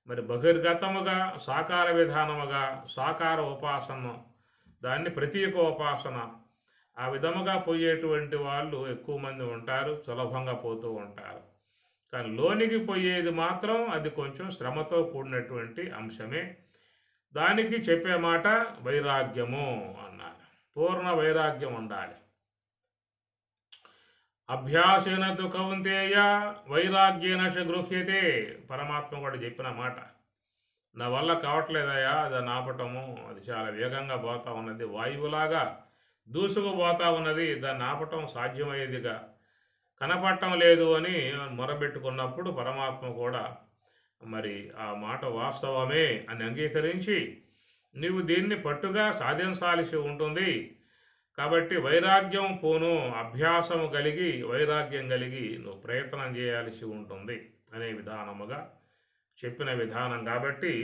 మరి బహిర్గతముగా సాకార విధానముగా సాకార ఉపాసన, దాన్ని ప్రతీక ఉపాసన, ఆ విధముగా పోయేటువంటి వాళ్ళు ఎక్కువ మంది ఉంటారు, సులభంగా పోతూ ఉంటారు. కానీ లోనికి పోయేది మాత్రం అది కొంచెం శ్రమతో కూడినటువంటి అంశమే. దానికి చెప్పే మాట వైరాగ్యము అన్నారు. పూర్ణ వైరాగ్యం ఉండాలి. అభ్యాసేన తు కౌంతేయ వైరాగ్యేన చ గృహ్యతే. పరమాత్మ కూడా చెప్పిన మాట. నా వల్ల కావట్లేదయా దాన్ని ఆపటము, అది చాలా వేగంగా పోతా ఉన్నది, వాయువులాగా దూసుకుపోతా ఉన్నది, దాన్ని ఆపటం సాధ్యమయ్యేదిగా కనపడటం లేదు అని మొరబెట్టుకున్నప్పుడు పరమాత్మ కూడా మరి ఆ మాట వాస్తవమే అని అంగీకరించి నీవు దీన్ని పట్టుగా సాధించాల్సి ఉంటుంది. కాబట్టి వైరాగ్యం పోను, అభ్యాసము కలిగి వైరాగ్యం కలిగి నువ్వు ప్రయత్నం చేయాల్సి ఉంటుంది అనే విధానముగా చెప్పిన విధానం. కాబట్టి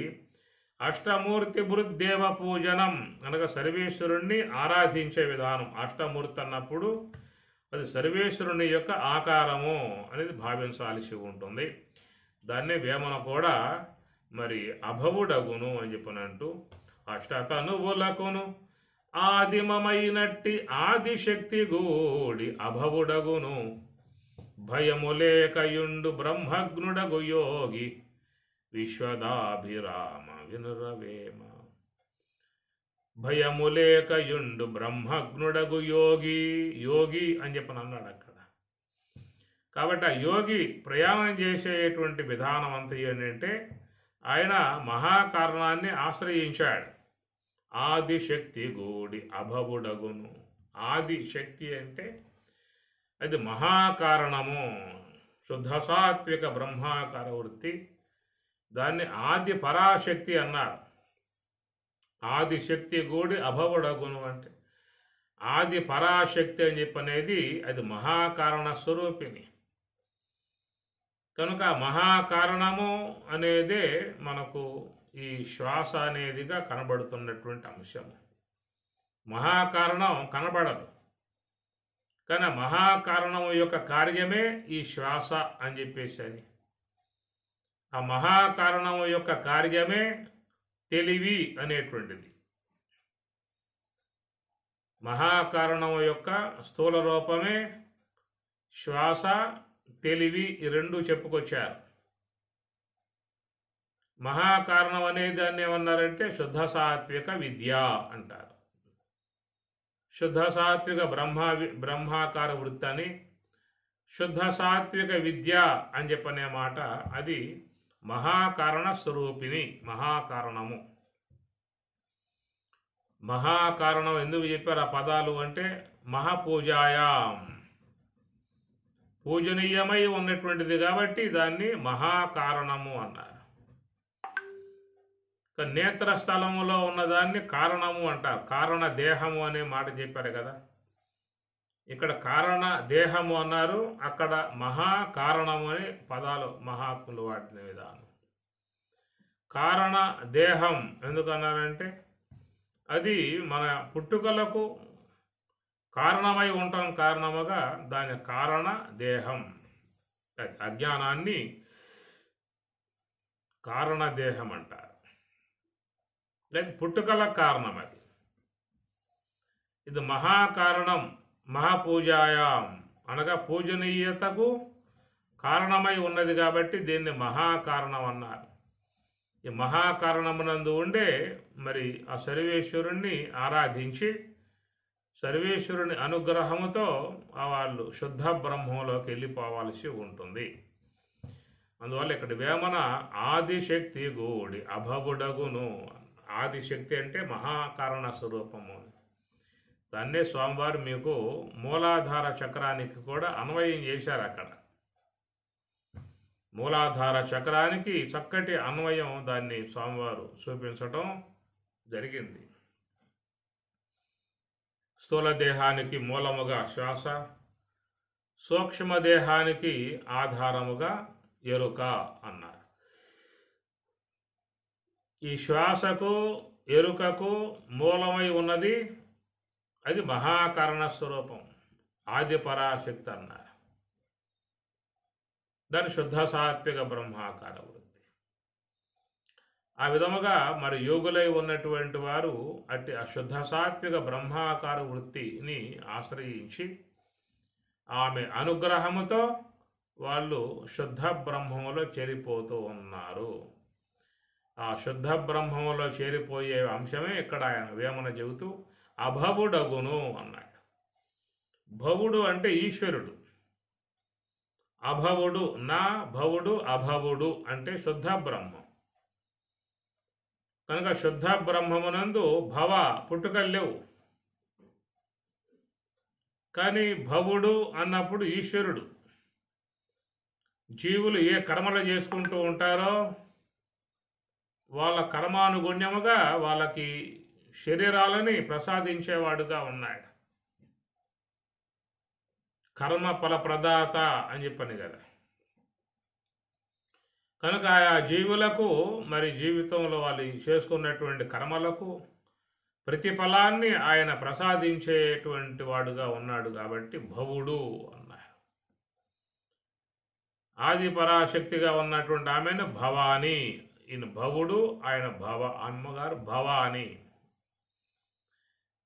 అష్టమూర్తి బృద్దేవ పూజనం అనగా సర్వేశ్వరుణ్ణి ఆరాధించే విధానం. అష్టమూర్తి అన్నప్పుడు అది సర్వేశ్వరుని యొక్క ఆకారము అనేది భావించాల్సి ఉంటుంది. దాన్నే వేమన కూడా మరి అభవుడగును అని చెప్పనంటూ అష్టతనువులకును ఆదిమమైనట్టి ఆదిశక్తి గూడి అభవుడగును భయము లేకయుండు బ్రహ్మజ్ఞుడగు యోగి విశ్వదాభిరామ వినురవేమ. భయము లేకయుండు బ్రహ్మజ్ఞుడగు యోగి, యోగి అని చెప్పని అన్నాడు అక్కడ. కాబట్టి ఆ యోగి ప్రయాణం చేసేటువంటి విధానం అంతా ఏంటంటే ఆయన మహాకారణాన్ని ఆశ్రయించాడు. ఆదిశక్తి గూడి అభవుడగును. ఆదిశక్తి అంటే అది మహాకారణము, శుద్ధ సాత్విక బ్రహ్మాకార వృత్తి. దాన్ని ఆది పరాశక్తి అన్నారు. ఆదిశక్తి గూడి అభవుడగును అంటే ఆది పరాశక్తి అని చెప్పనేది అది మహాకారణ స్వరూపిణి. కనుక మహాకారణము అనేదే మనకు ఈ శ్వాస అనేదిగా కనబడుతున్నటువంటి అంశం. మహాకారణం కనబడదు, కానీ మహాకారణం యొక్క కార్యమే ఈ శ్వాస అని చెప్పేసి అని. ఆ మహాకారణం యొక్క కార్యమే తెలివి అనేటువంటిది. మహాకారణం యొక్క స్థూల రూపమే శ్వాస, తెలివి, ఈ రెండు చెప్పుకొచ్చారు. మహాకారణం అనే దాన్ని ఏమన్నారంటే శుద్ధ సాత్విక విద్య అంటారు. శుద్ధ సాత్విక బ్రహ్మాకార వృత్తి అని, శుద్ధ సాత్విక విద్య అని చెప్పనే మాట అది మహాకారణ స్వరూపిణి, మహాకారణము. మహాకారణం ఎందుకు చెప్పారు ఆ పదాలు అంటే మహాపూజాయాం, పూజనీయమై ఉన్నటువంటిది కాబట్టి దాన్ని మహాకారణము అన్నారు. నేత్ర స్థలములో ఉన్నదాన్ని కారణము అంటారు. కారణ దేహము అనే మాట చెప్పారు కదా, ఇక్కడ కారణ దేహము అన్నారు, అక్కడ మహాకారణము అనే పదాలు మహాత్ములు వాడిన విధానం. కారణ దేహం ఎందుకన్నారంటే అది మన పుట్టుకలకు కారణమై ఉంటాం, కారణముగా దాని కారణ దేహం. అజ్ఞానాన్ని కారణదేహం అంటారు. అది పుట్టుకల కారణం. అది ఇది మహాకారణం, మహాపూజాయాం అనగా పూజనీయతకు కారణమై ఉన్నది కాబట్టి దీన్ని మహాకారణం అన్నారు. ఈ మహాకారణమునందు ఉండే మరి ఆ సర్వేశ్వరుణ్ణి ఆరాధించి సర్వేశ్వరుని అనుగ్రహముతో వాళ్ళు శుద్ధ బ్రహ్మంలోకి వెళ్ళిపోవాల్సి ఉంటుంది. అందువల్ల ఇక్కడ వేమన ఆదిశక్తి గూడి అభవుడగును. ఆదిశక్తి అంటే మహాకారణ స్వరూపము. దాన్నే స్వామివారు మీకు మూలాధార చక్రానికి కూడా అన్వయం చేశారు. అక్కడ మూలాధార చక్రానికి చక్కటి అన్వయం దాన్ని స్వామివారు చూపించటం జరిగింది. స్థూల దేహానికి మూలముగా శ్వాస, సూక్ష్మదేహానికి ఆధారముగా ఎరుక అన్నారు. ఈ శ్వాసకు ఎరుకకు మూలమై ఉన్నది అది మహాకారణ స్వరూపం, ఆది పరాశక్తి అన్నారు. దాని శుద్ధ సాత్విక బ్రహ్మాకార వృత్తి. ఆ విధముగా మరి యోగులై ఉన్నటువంటి వారు అట్టి ఆ శుద్ధ సాత్విక బ్రహ్మాకార వృత్తిని ఆశ్రయించి ఆమె అనుగ్రహముతో వాళ్ళు శుద్ధ బ్రహ్మములో చేరిపోతూ ఉన్నారు. ఆ శుద్ధ బ్రహ్మములో చేరిపోయే అంశమే ఇక్కడ ఆయన వేమన చెబుతూ అభవుడగును అన్నాడు. భవుడు అంటే ఈశ్వరుడు, అభవుడు నా భవుడు, అభవుడు అంటే శుద్ధ బ్రహ్మం. కనుక శుద్ధ బ్రహ్మమునందు భవ పుట్టుకలు లేవు, కానీ భవుడు అన్నప్పుడు ఈశ్వరుడు. జీవులు ఏ కర్మలు చేసుకుంటూ ఉంటారో వాళ్ళ కర్మానుగుణ్యముగా వాళ్ళకి శరీరాలని ప్రసాదించేవాడుగా ఉన్నాడు. కర్మ ఫల ప్రదాత అని చెప్పని కదా. కనుక ఆ జీవులకు మరి జీవితంలో వాళ్ళు చేసుకున్నటువంటి కర్మలకు ప్రతిఫలాన్ని ఆయన ప్రసాదించేటువంటి వాడుగా ఉన్నాడు కాబట్టి భవుడు అన్నారు. ఆది పరాశక్తిగా ఉన్నటువంటి ఆమెను భవాని, ఈయన భవుడు, ఆయన అమ్మగారు భవాని.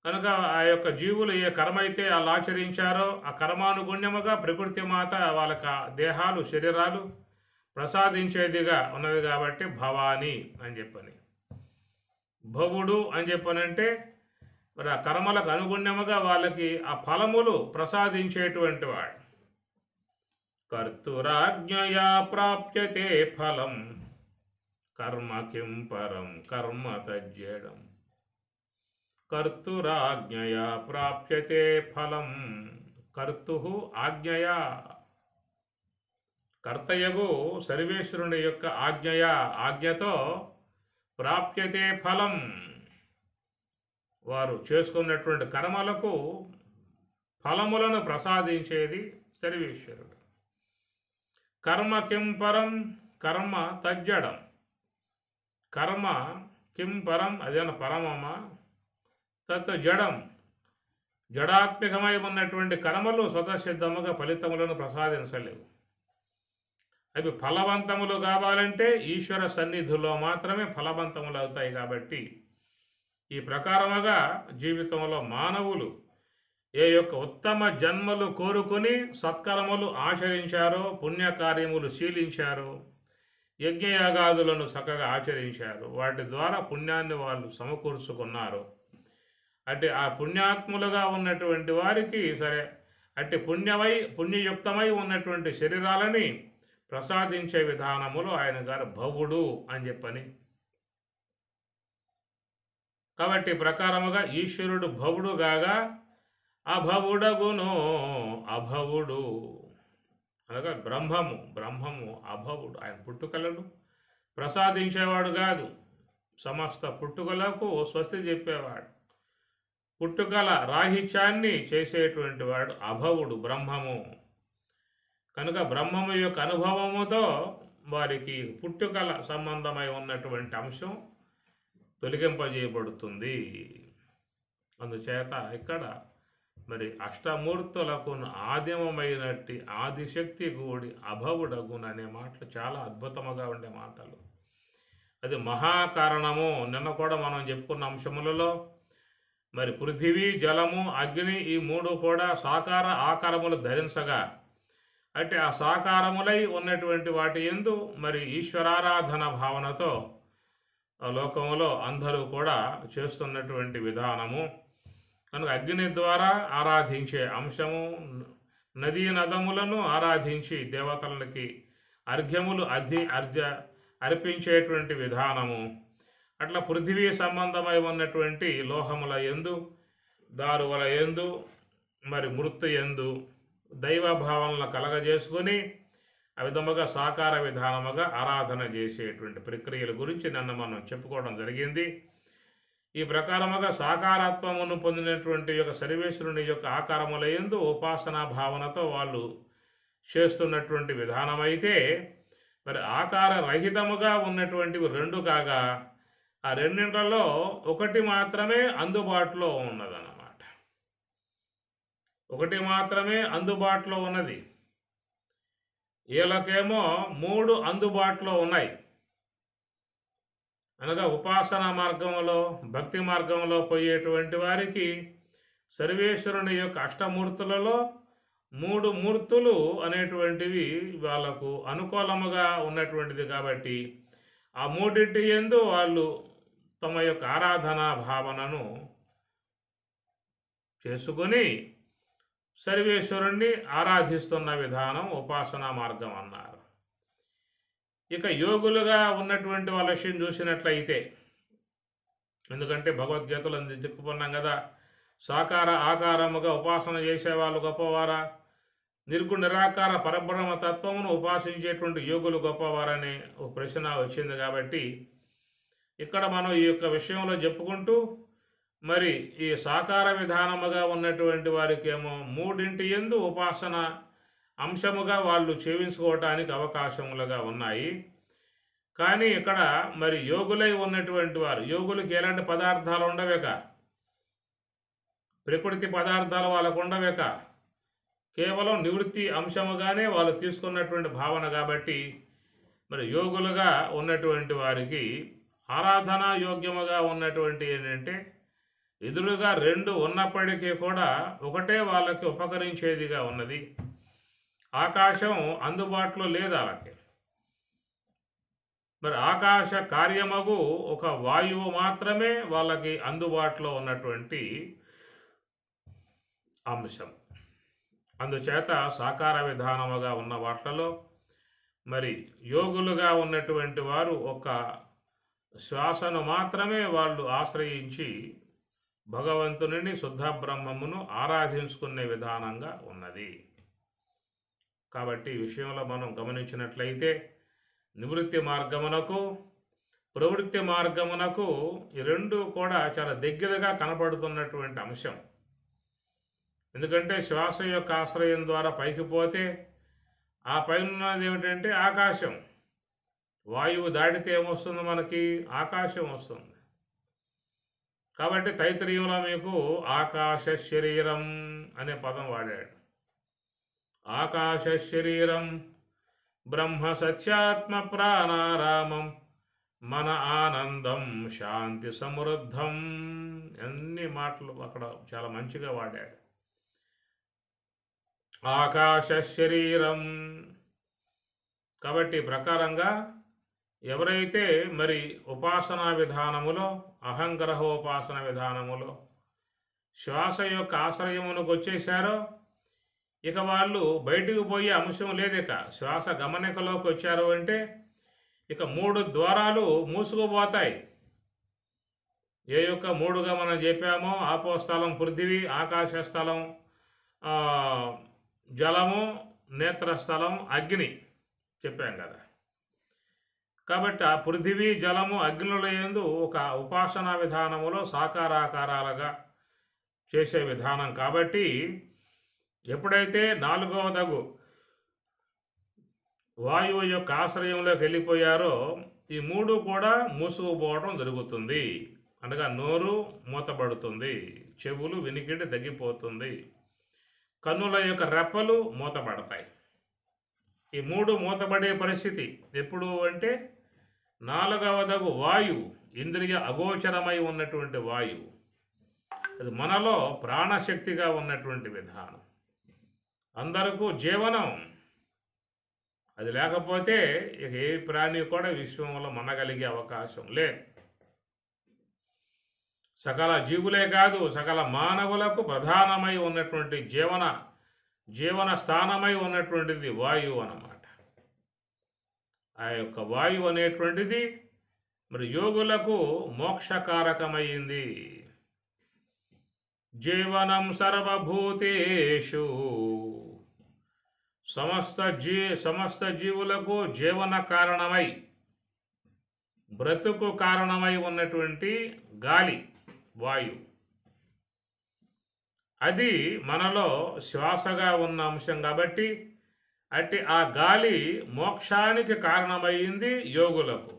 కనుక ఆ యొక్క జీవులు ఏ కర్మ అయితే అలా ఆచరించారో ఆ కర్మానుగుణ్యముగా ప్రకృతి మాత వాళ్ళకి దేహాలు శరీరాలు ప్రసాదించేదిగా ఉన్నది కాబట్టి భవాని అని చెప్పని. భవుడు అని చెప్పనంటే మరి ఆ కర్మలకు అనుగుణ్యముగా వాళ్ళకి ఆ ఫలములు ప్రసాదించేటువంటి వాడు. కర్తురాజ్ఞయా ప్రాప్యతే ఫలం కర్మ కిం పరం కర్మ తజ్జడం. కర్తురాజ్ఞయా ప్రాప్యతే ఫలం. కర్తు ఆజ్ఞయా, కర్తయగు సర్వేశ్వరుని యొక్క ఆజ్ఞతో ప్రాప్యతే ఫలం, వారు చేసుకున్నటువంటి కర్మలకు ఫలములను ప్రసాదించేది సర్వేశ్వరుడు. కర్మ కిం పరం కర్మ తజ్జడం. కర్మ కిం పరం, అదేనా పరమమా? తత్ జడం, జడాత్మకమై ఉన్నటువంటి కర్మలు స్వతసిద్ధముగా ఫలితములను ప్రసాదించలేవు. అవి ఫలవంతములు కావాలంటే ఈశ్వర సన్నిధిలో మాత్రమే ఫలవంతములు అవుతాయి. కాబట్టి ఈ ప్రకారముగా జీవితంలో మానవులు ఏ యొక్క ఉత్తమ జన్మలు కోరుకుని సత్కర్మలు ఆచరించారో, పుణ్యకార్యములు శీలించారో, యజ్ఞయాగాదులను చక్కగా ఆచరించారు, వాటి ద్వారా పుణ్యాన్ని వాళ్ళు సమకూర్చుకున్నారు. అంటే ఆ పుణ్యాత్ములుగా ఉన్నటువంటి వారికి సరే అంటే పుణ్యయుక్తమై ఉన్నటువంటి శరీరాలని ప్రసాదించే విధానములు ఆయన గారు భవుడు అని చెప్పని. కాబట్టి ప్రకారముగా ఈశ్వరుడు భవుడు గాగా అభవుడగును అభవుడు అనగా బ్రహ్మము అభవుడు. ఆయన పుట్టుకలను ప్రసాదించేవాడు కాదు, సమస్త పుట్టుకలకు స్వస్తి చెప్పేవాడు. పుట్టుకల రాహిత్యాన్ని చేసేటువంటి వాడు అభవుడు, బ్రహ్మము. కనుక బ్రహ్మము యొక్క అనుభవముతో వారికి పుట్టుకల సంబంధమై ఉన్నటువంటి అంశం తొలగింపజేయబడుతుంది. అందుచేత ఇక్కడ మరి అష్టమూర్తులకు ఆదిమమైనట్టి ఆదిశక్తి గూడి అభవుడగును అనే మాటలు చాలా అద్భుతముగా ఉండే మాటలు. అది మహాకారణము. నిన్న కూడా మనం చెప్పుకున్న అంశములలో మరి పృథివీ, జలము, అగ్ని ఈ మూడు కూడా సాకార ఆకారములు ధరించగా అంటే ఆ సాకారములై ఉన్నటువంటి వాటి యందు మరి ఈశ్వరారాధన భావనతో లోకంలో అందరూ కూడా చేస్తున్నటువంటి విధానము. కనుక అగ్ని ద్వారా ఆరాధించే అంశము, నదీ నదములను ఆరాధించి దేవతలకి అర్ఘ్యములు అర్పించేటువంటి విధానము. అట్లా పృథివీ సంబంధమై ఉన్నటువంటి లోహముల యందు, దారువుల యందు, మరి మృత్తు యందు దైవభావనలు కలగజేసుకొని ఆ విధముగా సాకార విధానముగా ఆరాధన చేసేటువంటి ప్రక్రియల గురించి నిన్న మనం చెప్పుకోవడం జరిగింది. ఈ ప్రకారముగా సాకారత్వమును పొందినటువంటి యొక్క సర్వేశ్వరుని యొక్క ఆకారముల యందు ఉపాసనా భావనతో వాళ్ళు చేస్తున్నటువంటి విధానమైతే, మరి ఆకార రహితముగా ఉన్నటువంటివి రెండు కాగా ఆ రెండింటిలో ఒకటి మాత్రమే అందుబాటులో ఉన్నదన్నమాట. ఒకటి మాత్రమే అందుబాటులో ఉన్నది. వీళ్ళకేమో మూడు అందుబాటులో ఉన్నాయి. అనగా ఉపాసనా మార్గంలో, భక్తి మార్గంలో పోయేటువంటి వారికి సర్వేశ్వరుని యొక్క అష్టమూర్తులలో మూడు మూర్తులు అనేటువంటివి వాళ్ళకు అనుకూలముగా ఉన్నటువంటిది. కాబట్టి ఆ మూడింటి యందు వాళ్ళు తమ యొక్క ఆరాధనా భావనను చేసుకొని సర్వేశ్వరుణ్ణి ఆరాధిస్తున్న విధానం ఉపాసనా మార్గం అన్నారు. ఇక యోగులుగా ఉన్నటువంటి వాళ్ళ విషయం చూసినట్లయితే, ఎందుకంటే భగవద్గీతలో చెప్పుకున్నాం కదా, సాకార ఆకారముగా ఉపాసన చేసేవాళ్ళు గొప్పవారా, నిర్గుణ నిరాకార పరబ్రహ్మ తత్వమును ఉపాసించేటువంటి యోగులు గొప్పవారనే ఒక ప్రశ్న వచ్చింది. కాబట్టి ఇక్కడ మనం ఈ యొక్క విషయంలో చెప్పుకుంటూ మరి ఈ సాకార విధానముగా ఉన్నటువంటి వారికి ఏమో మూడింటి యందు ఉపాసన అంశముగా వాళ్ళు చేయించుకోవటానికి అవకాశములుగా ఉన్నాయి. కానీ ఇక్కడ మరి యోగులై ఉన్నటువంటి వారు, యోగులకి ఎలాంటి పదార్థాలు ఉండవేక, ప్రకృతి పదార్థాలు వాళ్ళకు ఉండవేక, కేవలం నివృత్తి అంశముగానే వాళ్ళు తీసుకున్నటువంటి భావన. కాబట్టి మరి యోగులుగా ఉన్నటువంటి వారికి ఆరాధనా యోగ్యముగా ఉన్నటువంటి ఏంటంటే ఎదురుగా రెండు ఉన్నప్పటికీ కూడా ఒకటే వాళ్ళకి ఉపకరించేదిగా ఉన్నది. ఆకాశం అందుబాటులో లేదు వాళ్ళకి. మరి ఆకాశ కార్యమగు ఒక వాయువు మాత్రమే వాళ్ళకి అందుబాటులో ఉన్నటువంటి అంశం. అందుచేత సాకార విధానముగా ఉన్న వాటిలో మరి యోగులుగా ఉన్నటువంటి వారు ఒక శ్వాసను మాత్రమే వాళ్ళు ఆశ్రయించి భగవంతుని శుద్ధ బ్రహ్మమును ఆరాధించుకునే విధానంగా ఉన్నది. కాబట్టి ఈ విషయంలో మనం గమనించినట్లయితే నివృత్తి మార్గమునకు ప్రవృత్తి మార్గమునకు ఈ రెండు కూడా చాలా దగ్గరగా కనపడుతున్నటువంటి అంశం. ఎందుకంటే శ్వాస యొక్క ఆశ్రయం ద్వారా పైకి పోతే ఆ పైన ఉన్నది ఏమిటంటే ఆకాశం. వాయువు దాటితే ఏమొస్తుంది? మనకి ఆకాశం వస్తుంది. కాబట్టి తైత్రీయంలో మీకు ఆకాశ శరీరం అనే పదం వాడాడు. ఆకాశ శరీరం బ్రహ్మ సత్యాత్మ ప్రాణారామం మన ఆనందం శాంతి సమృద్ధం. అన్ని మాటలు అక్కడ చాలా మంచిగా వాడాడు. ఆకాశ శరీరం. కాబట్టి ప్రకారంగా ఎవరైతే మరి ఉపాసనా విధానములో అహంగ్రహోపాసన విధానములో శ్వాస యొక్క ఆశ్రయమునకు వచ్చేశారో ఇక వాళ్ళు బయటికి పోయే అంశం లేదు. ఇక శ్వాస గమనికలోకి వచ్చారు అంటే ఇక 3 ద్వారాలు మూసుకుపోతాయి. ఏ యొక్క 3గా మనం చెప్పామో ఆపోస్థలం పృథివీ, ఆకాశస్థలం జలము, నేత్రస్థలం అగ్ని చెప్పాం కదా. కాబట్టి ఆ పృథివీ జలము అగ్నుల యందు ఒక ఉపాసనా విధానములో సాకారాకారాలుగా చేసే విధానం. కాబట్టి ఎప్పుడైతే 4వ దగు వాయువు యొక్క ఆశ్రయంలోకి వెళ్ళిపోయారో ఈ 3 కూడా మూసుకుపోవడం జరుగుతుంది. అనగా నోరు మూతపడుతుంది, చెవులు వినికిడి తగ్గిపోతుంది, కన్నుల యొక్క రెప్పలు మూతపడతాయి. ఈ 3 మూతపడే పరిస్థితి ఎప్పుడు అంటే 4వ దగు వాయువు, ఇంద్రియ అగోచరమై ఉన్నటువంటి వాయువు, అది మనలో ప్రాణశక్తిగా ఉన్నటువంటి విధానం. అందరికీ జీవనం. అది లేకపోతే ఇక ఏ ప్రాణి కూడా విశ్వంలో మనగలిగే అవకాశం లేదు. సకల జీవులే కాదు, సకల మానవులకు ప్రధానమై ఉన్నటువంటి జీవన స్థానమై ఉన్నటువంటిది వాయువు అన్నమాట. ఆ యొక్క వాయువు అనేటువంటిది మరి యోగులకు మోక్షకారకమైంది. జీవనం సర్వభూతేషు, సమస్త జీవులకు జీవన కారణమై బ్రతుకు కారణమై ఉన్నటువంటి గాలి వాయువు, అది మనలో శ్వాసగా ఉన్న అంశం. కాబట్టి అట్టి ఆ గాలి మోక్షానికి కారణమైంది యోగులకు.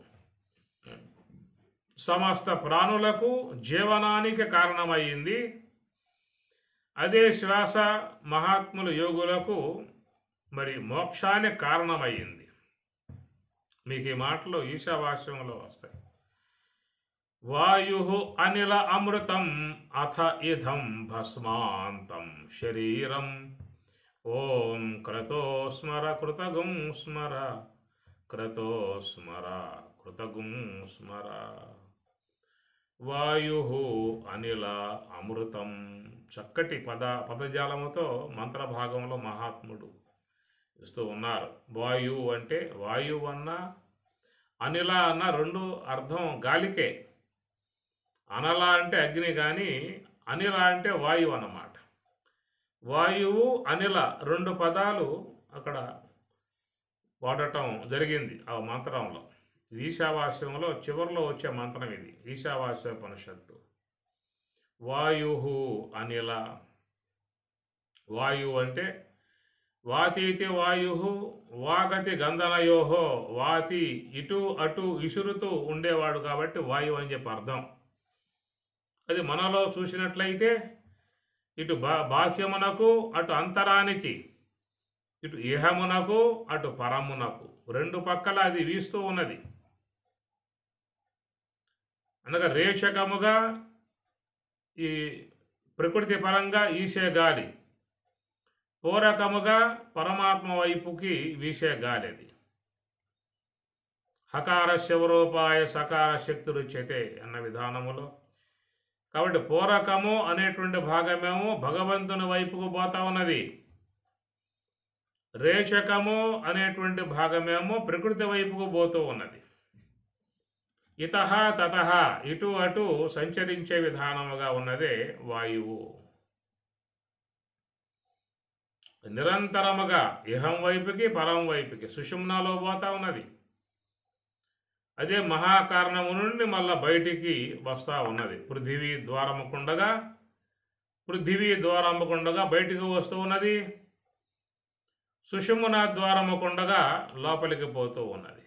సమస్త ప్రాణులకు జీవనానికి కారణమైంది. అదే శ్వాస మహాత్ములు యోగులకు మరి మోక్షానికి కారణమైంది. మీకు ఈ మాటలు ఈశావాస్యంలో వస్తాయి. వాయు అనిల అమృతం అథ ఇదం భస్మాంతం శరీరం ఓం క్రతో స్మర కృతగుం స్మర క్రతో స్మర కృతగుం స్మర. వాయు అనిల అమృతం. చక్కటి పదజాలముతో మంత్రభాగంలో మహాత్ముడు ఇస్తూ ఉన్నారు. వాయువు అంటే వాయువు అన్న అనిల అన్న 2 అర్థం గాలికే. అనల అంటే అగ్ని, కానీ అనిల అంటే వాయువు అన్నమాట. వాయువు అనిల 2 పదాలు అక్కడ వాడటం జరిగింది ఆ మంత్రంలో. ఈశావాస్యంలో చివరిలో వచ్చే మంత్రం ఇది, ఈశావాస్యోపనిషత్తు. వాయు అనిల. వాయువు అంటే వాతీతి వాయు వాగతి గంధనయోహో. వాతి ఇటు అటు ఇసురుతూ ఉండేవాడు కాబట్టి వాయువు అని చెప్పి అర్థం. అది మనలో చూసినట్లయితే ఇటు బాహ్యమునకు అటు అంతరానికి, ఇటు ఇహమునకు అటు పరమునకు రెండు పక్కల అది వీస్తూ ఉన్నది. అనగా రేచకముగా ఈ ప్రకృతి పరంగా ఈసే గాలి, పూరకముగా పరమాత్మ వైపుకి వీసే గాలి అది. హకార శివరూపాయ సకార శక్తి రుచ్యతే అన్న విధానములో. కాబట్టి పూరకము అనేటువంటి భాగమేమో భగవంతుని వైపుకు పోతా ఉన్నది, రేచకము అనేటువంటి భాగమేమో ప్రకృతి వైపుకు పోతూ ఉన్నది. ఇతః తతః ఇటు అటు సంచరించే విధానముగా ఉన్నదే వాయువు. నిరంతరముగా ఇహం వైపుకి పరం వైపుకి సుషుమ్నాలో పోతా ఉన్నది. అదే మహాకారణము నుండి మళ్ళా బయటికి వస్తూ ఉన్నది. పృథివీ ద్వారముకుండగా బయటికి వస్తూ ఉన్నది, సుషుమ్న ద్వారముకుండగా లోపలికి పోతూ ఉన్నది.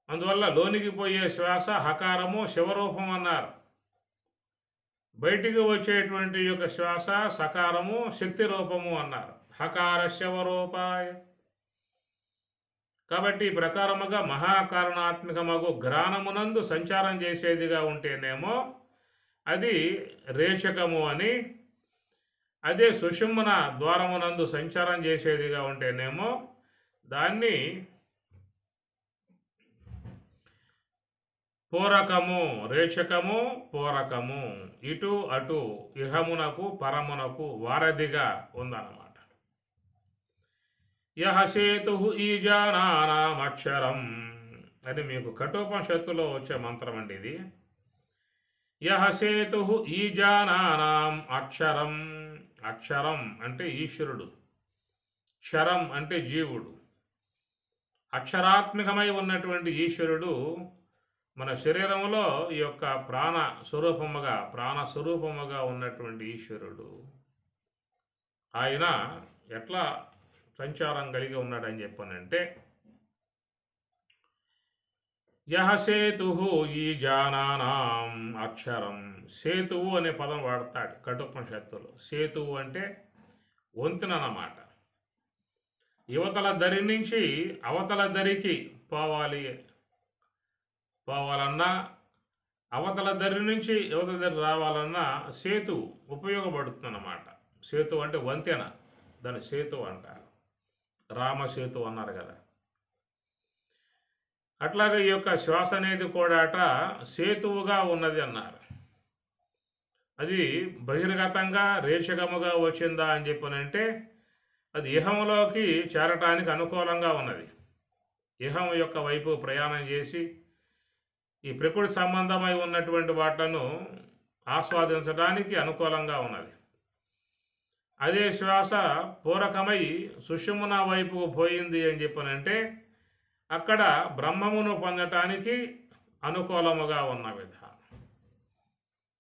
అందువల్ల లోనికి పోయే శ్వాస హకారము శివరూపం అన్నారు, బయటికి వచ్చేటువంటి యొక్క శ్వాస సకారము శక్తి రూపము అన్నారు. హకార శివరూపాయ. కాబట్టి ఈ ప్రకారముగా మహాకారణాత్మకమగు ఘ్రాణమునందు సంచారం చేసేదిగా ఉంటేనేమో అది రేచకము అని, అదే సుషుమ్న ద్వారమునందు సంచారం చేసేదిగా ఉంటేనేమో దాన్ని పూరకము, రేచకము, పూరకము. ఇటు అటు ఇహమునకు పరమునకు వారధిగా ఉందన్నమాట. యహ సేతు ఈజానానామక్షరం అని మీకు కఠోపనిషత్తులో వచ్చే మంత్రం అండి ఇది. యహ సేతు ఈజానానాం అక్షరం. అక్షరం అంటే ఈశ్వరుడు, క్షరం అంటే జీవుడు. అక్షరాత్మకమై ఉన్నటువంటి ఈశ్వరుడు మన శరీరంలో ఈ యొక్క ప్రాణస్వరూపముగా ఉన్నటువంటి ఈశ్వరుడు ఆయన ఎట్లా సంచారం కలిగి ఉన్నాడని చెప్పానంటే, యహ సేతు ఈజానానాం అక్షరం. సేతువు అనే పదం వాడతాడు కఠోపనిషత్తులో. సేతువు అంటే వంతెన అన్నమాట. యువతల దరి నుంచి అవతల దరికి పోవాలన్నా, అవతల దరి నుంచి యువతల దరి రావాలన్నా సేతు ఉపయోగపడుతుందన్నమాట. సేతు అంటే వంతెన, దాని సేతు అంటారు. రామసేతు అన్నారు కదా. అట్లాగే ఈ యొక్క శ్వాస అనేది కూడా సేతువుగా ఉన్నది అన్నారు. అది బహిర్గతంగా రేచకముగా వచ్చిందా అని చెప్పనంటే అది ఇహంలోకి చేరటానికి అనుకూలంగా ఉన్నది. ఇహం యొక్క వైపు ప్రయాణం చేసి ఈ ప్రకృతి సంబంధమై ఉన్నటువంటి వాటిను ఆస్వాదించడానికి అనుకూలంగా ఉన్నది. అదే శ్వాస పూరకమై సుషుమ్న వైపుకు పోయింది అని చెప్పనంటే అక్కడ బ్రహ్మమును పొందటానికి అనుకూలముగా ఉన్న విధానం.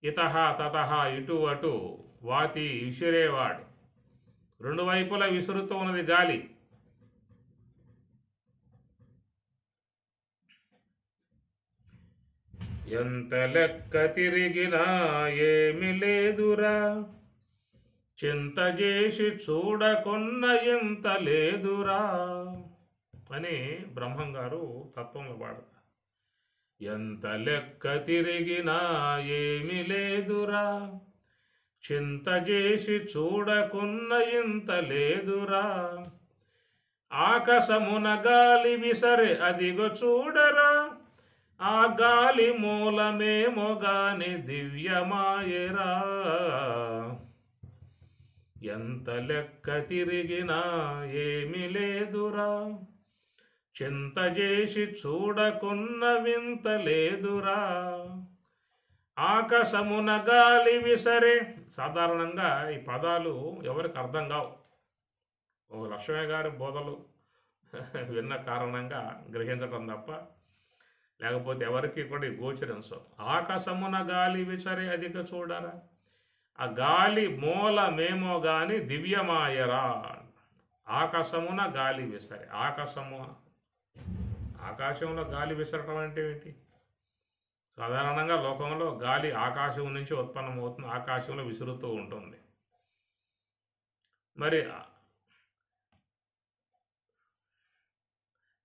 ఇతః తతః ఇటు అటు వాతి విసిరేవాడు. రెండు వైపులా విసురుతూ ఉన్నది గాలి. ఎంత లెక్క తిరిగినా ఏమి లేదురా, చింత చేసి చూడకున్న ఎంత లేదురా అని బ్రహ్మం గారు తత్వంలో పాడతారు. ఎంత లెక్క తిరిగినా ఏమి లేదురా, చింత చేసి చూడకున్న ఇంత లేదురా, ఆకాశమున గాలి విసరే అదిగో చూడరా, ఆ గాలి మూలమేమో గాని దివ్యమాయరా. ఎంత లెక్క తిరిగినా ఏమి లేదురా, చింత చేసి చూడకున్న వింత లేదురా, ఆకాశమున గాలి విసరే. సాధారణంగా ఈ పదాలు ఎవరికి అర్థం కావు. ఒక లక్ష్మయ్య గారి బోధలు విన్న కారణంగా గ్రహించడం తప్ప లేకపోతే ఎవరికి కూడా గోచరించవు. ఆకాశమున గాలి విసరే అధిక చూడరా, ఆ గాలి మూలమేమో గాని దివ్యమాయరా. ఆకాశమున గాలి విసరే. ఆకాశంలో గాలి విసరటం అంటే ఏంటి? సాధారణంగా లోకంలో గాలి ఆకాశం నుంచి ఉత్పన్నమవుతుంది, ఆకాశంలో విసురుతూ ఉంటుంది. మరి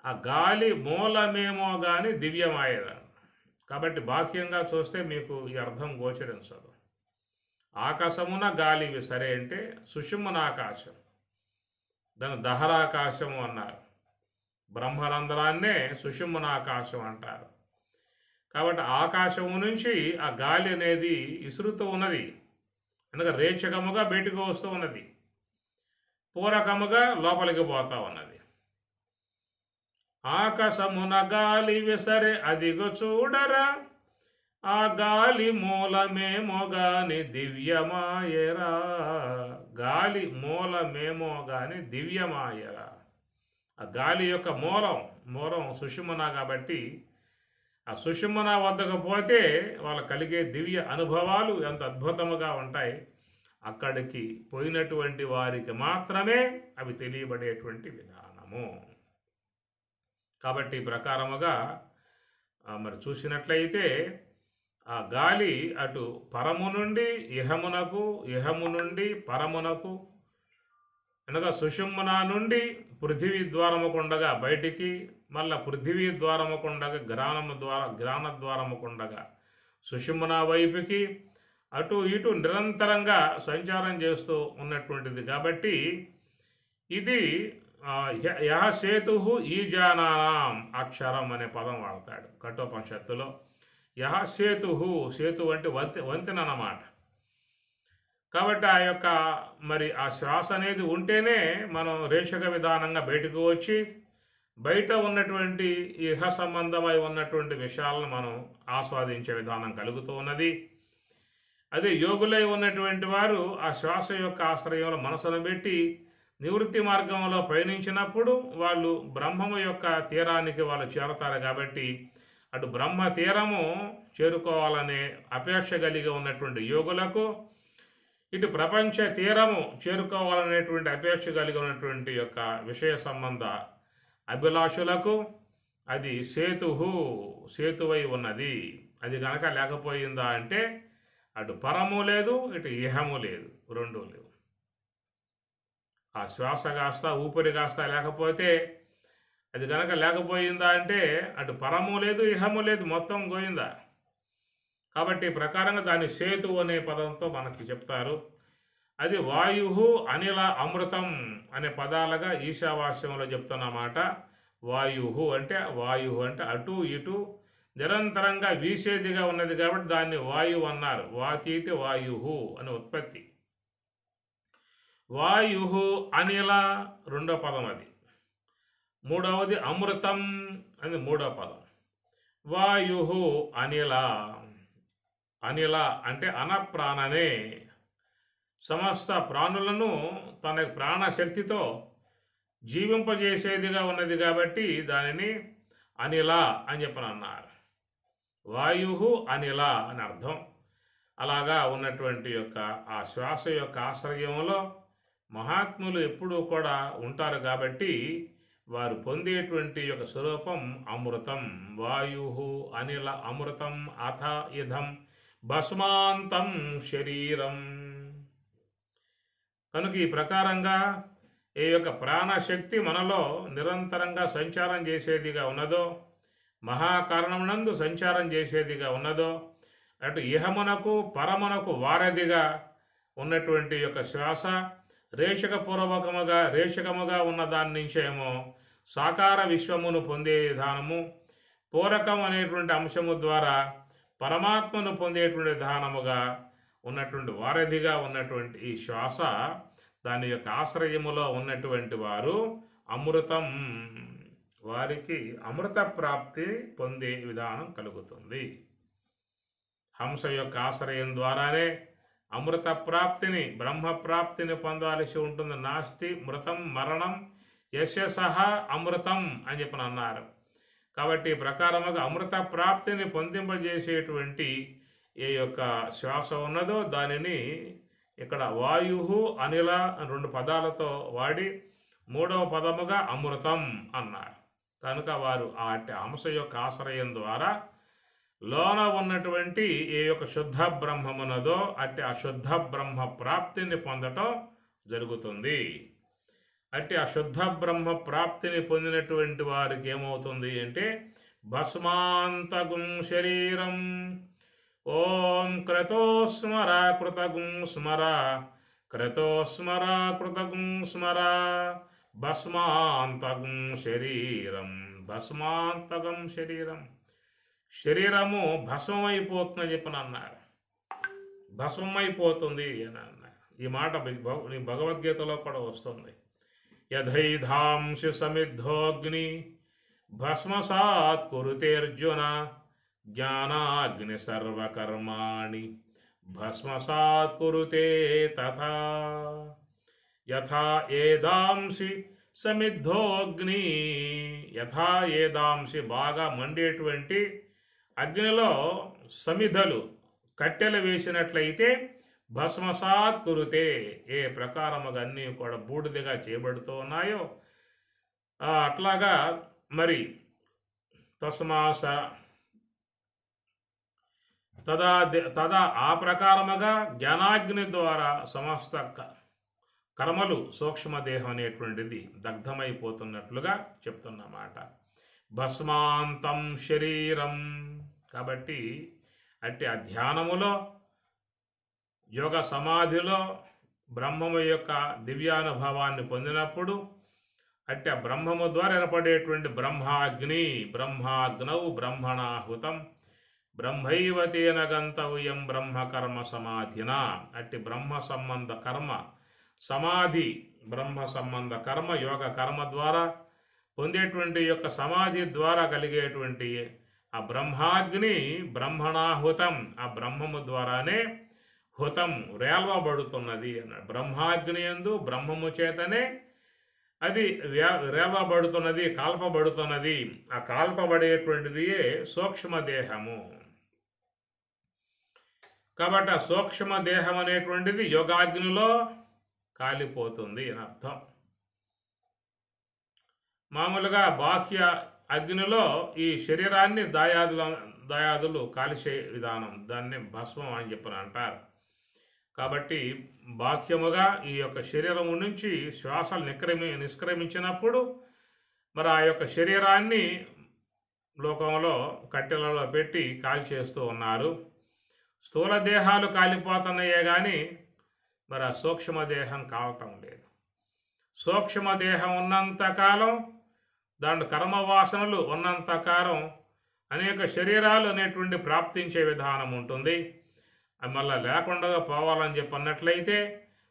ఆ గాలి మూలమేమో కానీ దివ్యమాయద. కాబట్టి బాహ్యంగా చూస్తే మీకు ఈ అర్థం గోచరించదు. ఆకాశమున గాలి విసరే అంటే సుషుమ్న ఆకాశం, దాన్ని దహరాకాశము అన్నారు. బ్రహ్మరంధ్రాన్నే సుషుమ్న ఆకాశం అంటారు. కాబట్టి ఆకాశము నుంచి ఆ గాలి అనేది విసురుతూ ఉన్నది, అనగా రేచకముగా బయటకు వస్తూ ఉన్నది, పూరకముగా లోపలికి పోతా ఉన్నది. ఆకాశమున గాలి విసరే అదిగో చూడరా, ఆ గాలి మూలమేమో గాని దివ్యమాయరా. గాలి మూలమేమో గాని దివ్యమాయరా. ఆ గాలి యొక్క మూలం సుషుమ్న కాబట్టి ఆ సుషుమ్న వద్దకు పోతే వాళ్ళకు కలిగే దివ్య అనుభవాలు ఎంత అద్భుతముగా ఉంటాయి. అక్కడికి పోయినటువంటి వారికి మాత్రమే అవి తెలియబడేటువంటి విధానము. కాబట్టి ఈ ప్రకారముగా మరి చూసినట్లయితే ఆ గాలి అటు పరము నుండి ఇహమునకు, ఇహము నుండి పరమునకు, అనగా సుషుమ్న నుండి పృథివీ ద్వారముకుండగా బయటికి, మళ్ళా పృథివీ ద్వారముకుండగా గ్రాణ ద్వారముకుండగా సుషుమ్న వైపుకి, అటు ఇటు నిరంతరంగా సంచారం చేస్తూ ఉన్నటువంటిది. కాబట్టి ఇది యహ సేతు ఈజానానాం అక్షరం అనే పదం వాడతాడు కఠోపనిషత్తులో. యహ సేతు అంటే వంతెన అన్నమాట. కాబట్టి ఆ యొక్క మరి ఆ శ్వాస అనేది ఉంటేనే మనం రేషక విధానంగా బయటకు వచ్చి బయట ఉన్నటువంటి ఇహ సంబంధమై ఉన్నటువంటి విషయాలను మనం ఆస్వాదించే విధానం కలుగుతూ ఉన్నది. అదే యోగులై ఉన్నటువంటి వారు ఆ శ్వాస యొక్క ఆశ్రయంలో మనసును పెట్టి నివృత్తి మార్గంలో పయనించినప్పుడు వాళ్ళు బ్రహ్మము యొక్క తీరానికి వాళ్ళు చేరతారు. కాబట్టి అటు బ్రహ్మ తీరము చేరుకోవాలనే అపేక్ష కలిగి ఉన్నటువంటి యోగులకు, ఇటు ప్రపంచ తీరము చేరుకోవాలనేటువంటి అపేక్ష కలిగి ఉన్నటువంటి యొక్క విషయ సంబంధ అభిలాషులకు అది సేతువై ఉన్నది. అది కనుక లేకపోయిందా అంటే అటు పరము లేదు, ఇటు ఇహము లేదు, రెండూ లేవు. ఆ శ్వాస కాస్త ఊపిరి కాస్త లేకపోతే, అది కనుక లేకపోయిందా అంటే అటు పరము లేదు, ఇహము లేదు, మొత్తం గోయిందా. కాబట్టి ప్రకారంగా దాన్ని సేతు అనే పదంతో మనకి చెప్తారు. అది వాయు, అనిల, అమృతం అనే పదాలుగా ఈశావాస్యంలో చెప్తున్నమాట. వాయు అంటే అటు ఇటు నిరంతరంగా వీసేదిగా ఉన్నది కాబట్టి దాన్ని వాయువు అన్నారు. వాతీతి వాయు అని ఉత్పత్తి. వాయు, అనిల రెండో పదం అది. మూడవది అమృతం అని మూడో పదం. వాయు, అనిల అంటే అనప్రాణనే, సమస్త ప్రాణులను తన ప్రాణశక్తితో జీవింపజేసేదిగా ఉన్నది కాబట్టి దానిని అనిల అని చెప్పనన్నారు. వాయు, అనిల అని అర్థం. అలాగా ఉన్నటువంటి యొక్క ఆ శ్వాస యొక్క ఆశ్రయంలో మహాత్ములు ఎప్పుడూ కూడా ఉంటారు కాబట్టి వారు పొందేటువంటి యొక్క స్వరూపం అమృతం. వాయు, అనిల, అమృతం అథ ఇదం భస్మాంతం శరీరం. కనుక ఈ ప్రకారంగా ఈ యొక్క ప్రాణశక్తి మనలో నిరంతరంగా సంచారం చేసేదిగా ఉన్నదో, మహాకారణమునందు సంచారం చేసేదిగా ఉన్నదో, అటు ఇహమునకు పరమునకు వారధిగా ఉన్నటువంటి యొక్క శ్వాస రేషకముగా ఉన్న దాని నుంచేమో సాకార విశ్వమును పొందే విధానము, పూరకం అనేటువంటి అంశము ద్వారా పరమాత్మను పొందేటువంటి విధానముగా ఉన్నటువంటి వారధిగా ఉన్నటువంటి ఈ శ్వాస, దాని యొక్క ఆశ్రయములో ఉన్నటువంటి వారు అమృతం, వారికి అమృత ప్రాప్తి పొందే విధానం కలుగుతుంది. హంస యొక్క ఆశ్రయం ద్వారానే అమృత ప్రాప్తిని, బ్రహ్మప్రాప్తిని పొందాల్సి ఉంటుంది. నాస్తి మృతం మరణం యస్య సహా అమృతం అని చెప్పిన అన్నారు. కాబట్టి ప్రకారముగా అమృత ప్రాప్తిని పొందింపజేసేటువంటి ఏ యొక్క శ్వాస ఉన్నదో దానిని ఇక్కడ వాయు, అనిల రెండు పదాలతో వాడి మూడవ పదముగా అమృతం అన్నారు. కనుక వారు ఆ అంశ యొక్క ఆశ్రయం ద్వారా లోన ఉన్నటువంటి ఏ యొక్క శుద్ధ బ్రహ్మమునదో అట్టి ఆ శుద్ధ బ్రహ్మ ప్రాప్తిని పొందటం జరుగుతుంది. అట్టి ఆ శుద్ధ బ్రహ్మ ప్రాప్తిని పొందినటువంటి వారికి ఏమవుతుంది అంటే భస్మాంతగుం శరీరం. ఓం క్రతోస్మర కృతగుం స్మర, క్రతోస్మర కృతగుం స్మర, భస్మాంతగుం శరీరం. భస్మాంతగం శరీరం, శరీరము భస్మమైపోతుందని చెప్పని అన్నారు. భస్మమైపోతుంది అని అన్నారు. ఈ మాట భగవద్గీతలో కూడా వస్తుంది. యథైధాంసి సమిద్ధోగ్ని భస్మసాత్ కురుతేర్జున, జ్ఞానాగ్ని సర్వకర్మాణి భస్మసాత్ కురుతే తథా. యథా ఏదాంసి సమిద్ధోగ్ని, యథా ఏదాంసి బాగా మండేటువంటి అగ్నిలో సమిధలు కట్టెలు వేసినట్లయితే భస్మసాత్ కురుతే, ఏ ప్రకారముగా అన్నీ కూడా బూడిదగా చేయబడుతూ ఉన్నాయో అట్లాగా మరి తస్మాస తదా ఆ ప్రకారముగా జ్ఞానాగ్ని ద్వారా సమస్త కర్మలు సూక్ష్మదేహం అనేటువంటిది దగ్ధమైపోతున్నట్లుగా చెప్తున్నమాట. భస్మాంతం శరీరం. కాబట్టి అట్టి ఆ ధ్యానములో యోగ సమాధిలో బ్రహ్మము యొక్క దివ్యానుభవాన్ని పొందినప్పుడు అట్టి ఆ బ్రహ్మము ద్వారా ఏర్పడేటువంటి బ్రహ్మాగ్ని, బ్రహ్మాగ్నౌ బ్రహ్మణాహుతం బ్రహ్మైవ తేన గంతవ్యం బ్రహ్మకర్మ సమాధిన. అట్టి బ్రహ్మ సంబంధ కర్మ సమాధి, బ్రహ్మ సంబంధ కర్మ యోగ కర్మ ద్వారా పొందేటువంటి యొక్క సమాధి ద్వారా కలిగేటువంటి ఆ బ్రహ్మాగ్ని బ్రహ్మణాహుతం, ఆ బ్రహ్మము ద్వారానే హుతం రేల్వబడుతున్నది అన్నాడు. బ్రహ్మాగ్ని యందు బ్రహ్మము చేతనే అది రేల్వబడుతున్నది, కాల్పబడుతున్నది. ఆ కాల్పబడేటువంటిది సూక్ష్మదేహము. కాబట్టి ఆ సూక్ష్మదేహం అనేటువంటిది యోగాగ్నిలో కాలిపోతుంది అని అర్థం. మామూలుగా బాహ్య అగ్నిలో ఈ శరీరాన్ని దాయాదులు కాల్చే విధానం, దాన్ని భస్మం అని చెప్పని అంటారు. కాబట్టి బాహ్యముగా ఈ యొక్క శరీరము నుంచి శ్వాసలు నిష్క్రమించినప్పుడు మరి ఆ యొక్క శరీరాన్ని లోకంలో కట్టెలలో పెట్టి కాల్చేస్తూ ఉన్నారు. స్థూల దేహాలు కాలిపోతున్నాయే కానీ మరి ఆ సూక్ష్మదేహం కావటం లేదు. సూక్ష్మదేహం ఉన్నంతకాలం, దాంట్లో కర్మవాసనలు ఉన్నంతకాలం అనేక శరీరాలు అనేటువంటి ప్రాప్తించే విధానం ఉంటుంది. అది మళ్ళీ లేకుండా పోవాలని చెప్పన్నట్లయితే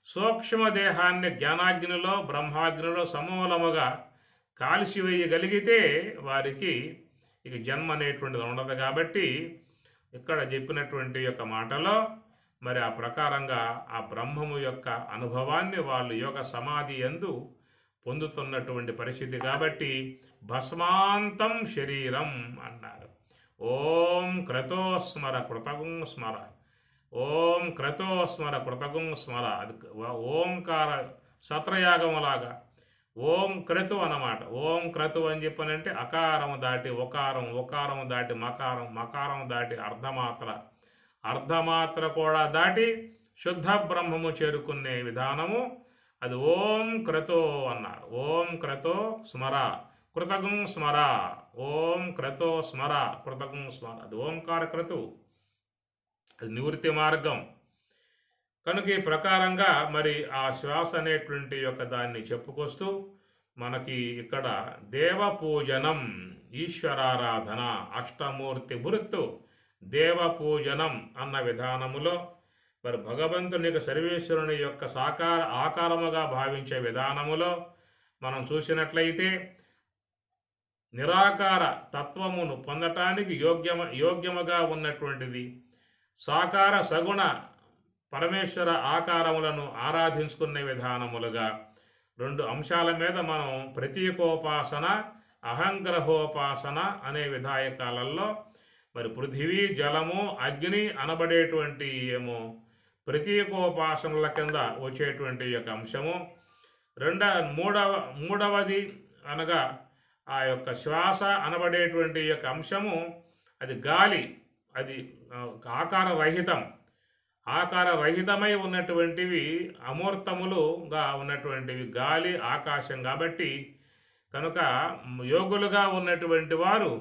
సూక్ష్మదేహాన్ని జ్ఞానాగ్నిలో బ్రహ్మాగ్నిలో సమూలముగా కాల్చివేయగలిగితే వారికి ఇక జన్మ అనేటువంటిది ఉండదు. కాబట్టి ఇక్కడ చెప్పినటువంటి యొక్క మాటలో మరి ఆ ప్రకారంగా ఆ బ్రహ్మము యొక్క అనుభవాన్ని వాళ్ళు యోగ సమాధి యందు పొందుతున్నటువంటి పరిస్థితి. కాబట్టి భస్మాంతం శరీరం అన్నారు. ఓం క్రతోస్మర కృతగుం స్మర, ఓం క్రతోస్మర కృతగుం స్మర. అది ఓంకార సత్రయాగములాగా ఓం క్రతు అన్నమాట. ఓం క్రతు అని చెప్పనంటే అకారము దాటి ఒకారం, ఒకారము దాటి మకారం, మకారం దాటి అర్ధమాత్ర, అర్ధమాత్ర కూడా దాటి శుద్ధ బ్రహ్మము చేరుకునే విధానము అది ఓం క్రతో అన్నారు. ఓం క్రతో స్మర కృతగుం స్మర, ఓం క్రతో స్మర కృతగుం స్మర. అది ఓంకార క్రతు, అది నివృత్తి మార్గం. కనుక ఈ ప్రకారంగా మరి ఆ శ్వాస అనేటువంటి యొక్క దాన్ని చెప్పుకొస్తూ మనకి ఇక్కడ దేవ పూజనం, ఈశ్వరారాధన, అష్టమూర్తి గుర్తు దేవ పూజనం అన్న విధానములో మరి భగవంతుని యొక్క సర్వేశ్వరుని యొక్క ఆకారముగా భావించే విధానములో మనం చూసినట్లయితే నిరాకార తత్వమును పొందటానికి యోగ్యముగా ఉన్నటువంటిది సాకార సగుణ పరమేశ్వర ఆకారములను ఆరాధించుకునే విధానములుగా రెండు అంశాల మీద మనం ప్రతీకోపాసన, అహంగ్రహోపాసన అనే విధాయకాలలో మరి పృథివీ, జలము, అగ్ని అనబడేటువంటి ఏమో ప్రతీకోపాసనల కింద వచ్చేటువంటి యొక్క అంశము. మూడవది అనగా ఆ యొక్క శ్వాస అనబడేటువంటి యొక్క అంశము, అది గాలి అది ఆకార రహితం. ఆకార రహితమై ఉన్నటువంటివి అమూర్తములుగా ఉన్నటువంటివి గాలి, ఆకాశం కాబట్టి కనుక యోగులుగా ఉన్నటువంటి వారు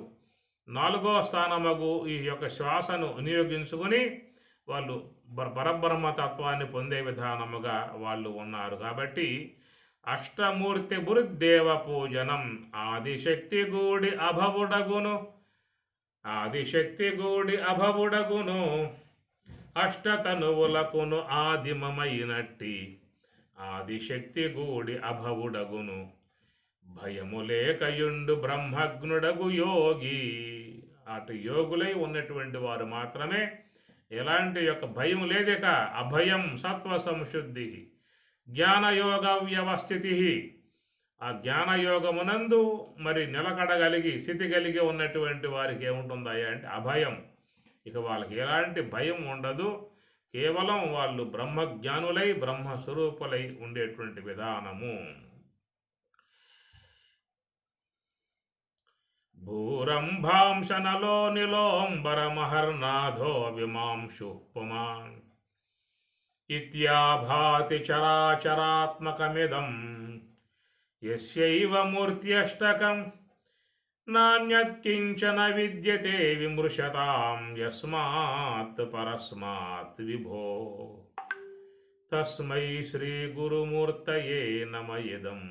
4వ స్థానమగు ఈ యొక్క శ్వాసను వినియోగించుకొని వాళ్ళు పరబ్రహ్మతత్వాన్ని పొందే విధానముగా వాళ్ళు ఉన్నారు. కాబట్టి అష్టమూర్తి బురుద్దేవ పూజనం ఆదిశక్తి గూడి అభవుడగును, ఆదిశక్తి గూడి అభవుడగును, అష్టతనువులకును ఆదిమమైనట్టి ఆదిశక్తి గూడి అభవుడగును, భయము లేకయుండు బ్రహ్మజ్ఞుడగు యోగి. అటు యోగులై ఉన్నటువంటి వారు మాత్రమే ఎలాంటి యొక్క భయం లేదిక అభయం సత్వ సంశుద్ధి జ్ఞానయోగ వ్యవస్థితి. ఆ జ్ఞానయోగమునందు మరి నిలకడగలిగి స్థితి కలిగి ఉన్నటువంటి వారికి ఏముంటుందయ్యా అంటే అభయం. ఇక వాళ్ళకి ఎలాంటి భయం ఉండదు. కేవలం వాళ్ళు బ్రహ్మజ్ఞానులై బ్రహ్మస్వరూపులై ఉండేటువంటి విధానము. భూరంభాంశనలో నిలోంబరమహర్నాథో విమాంశు పుమాన్ ఇత్యాభాతి చరాచరాత్మకమిదం యస్యైవ మూర్త్యష్టకం నాన్యత్కించన విద్యతే విమృశతాం యస్మాత్ పరస్మాత్ విభో. తస్మై శ్రీ గురుమూర్తయే నమ ఇదం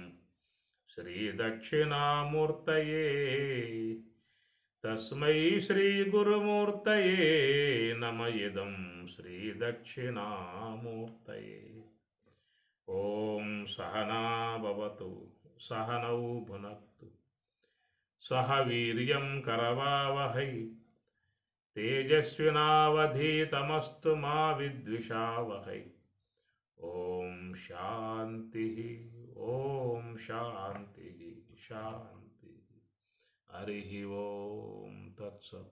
శ్రీ దక్షిణామూర్తయే. తస్మై శ్రీ గురుమూర్తయే నమ ఇదం శ్రీ దక్షిణామూర్తయే. ఓం సహనా భవతు సహనౌ భునక్తు సహ వీర్యం కరవావహై తేజస్వినావధీతమస్తు మా విద్విషావహై. ఓం శాంతి ఓం శాంతి శాంతి. హరి ఓం తత్సత్.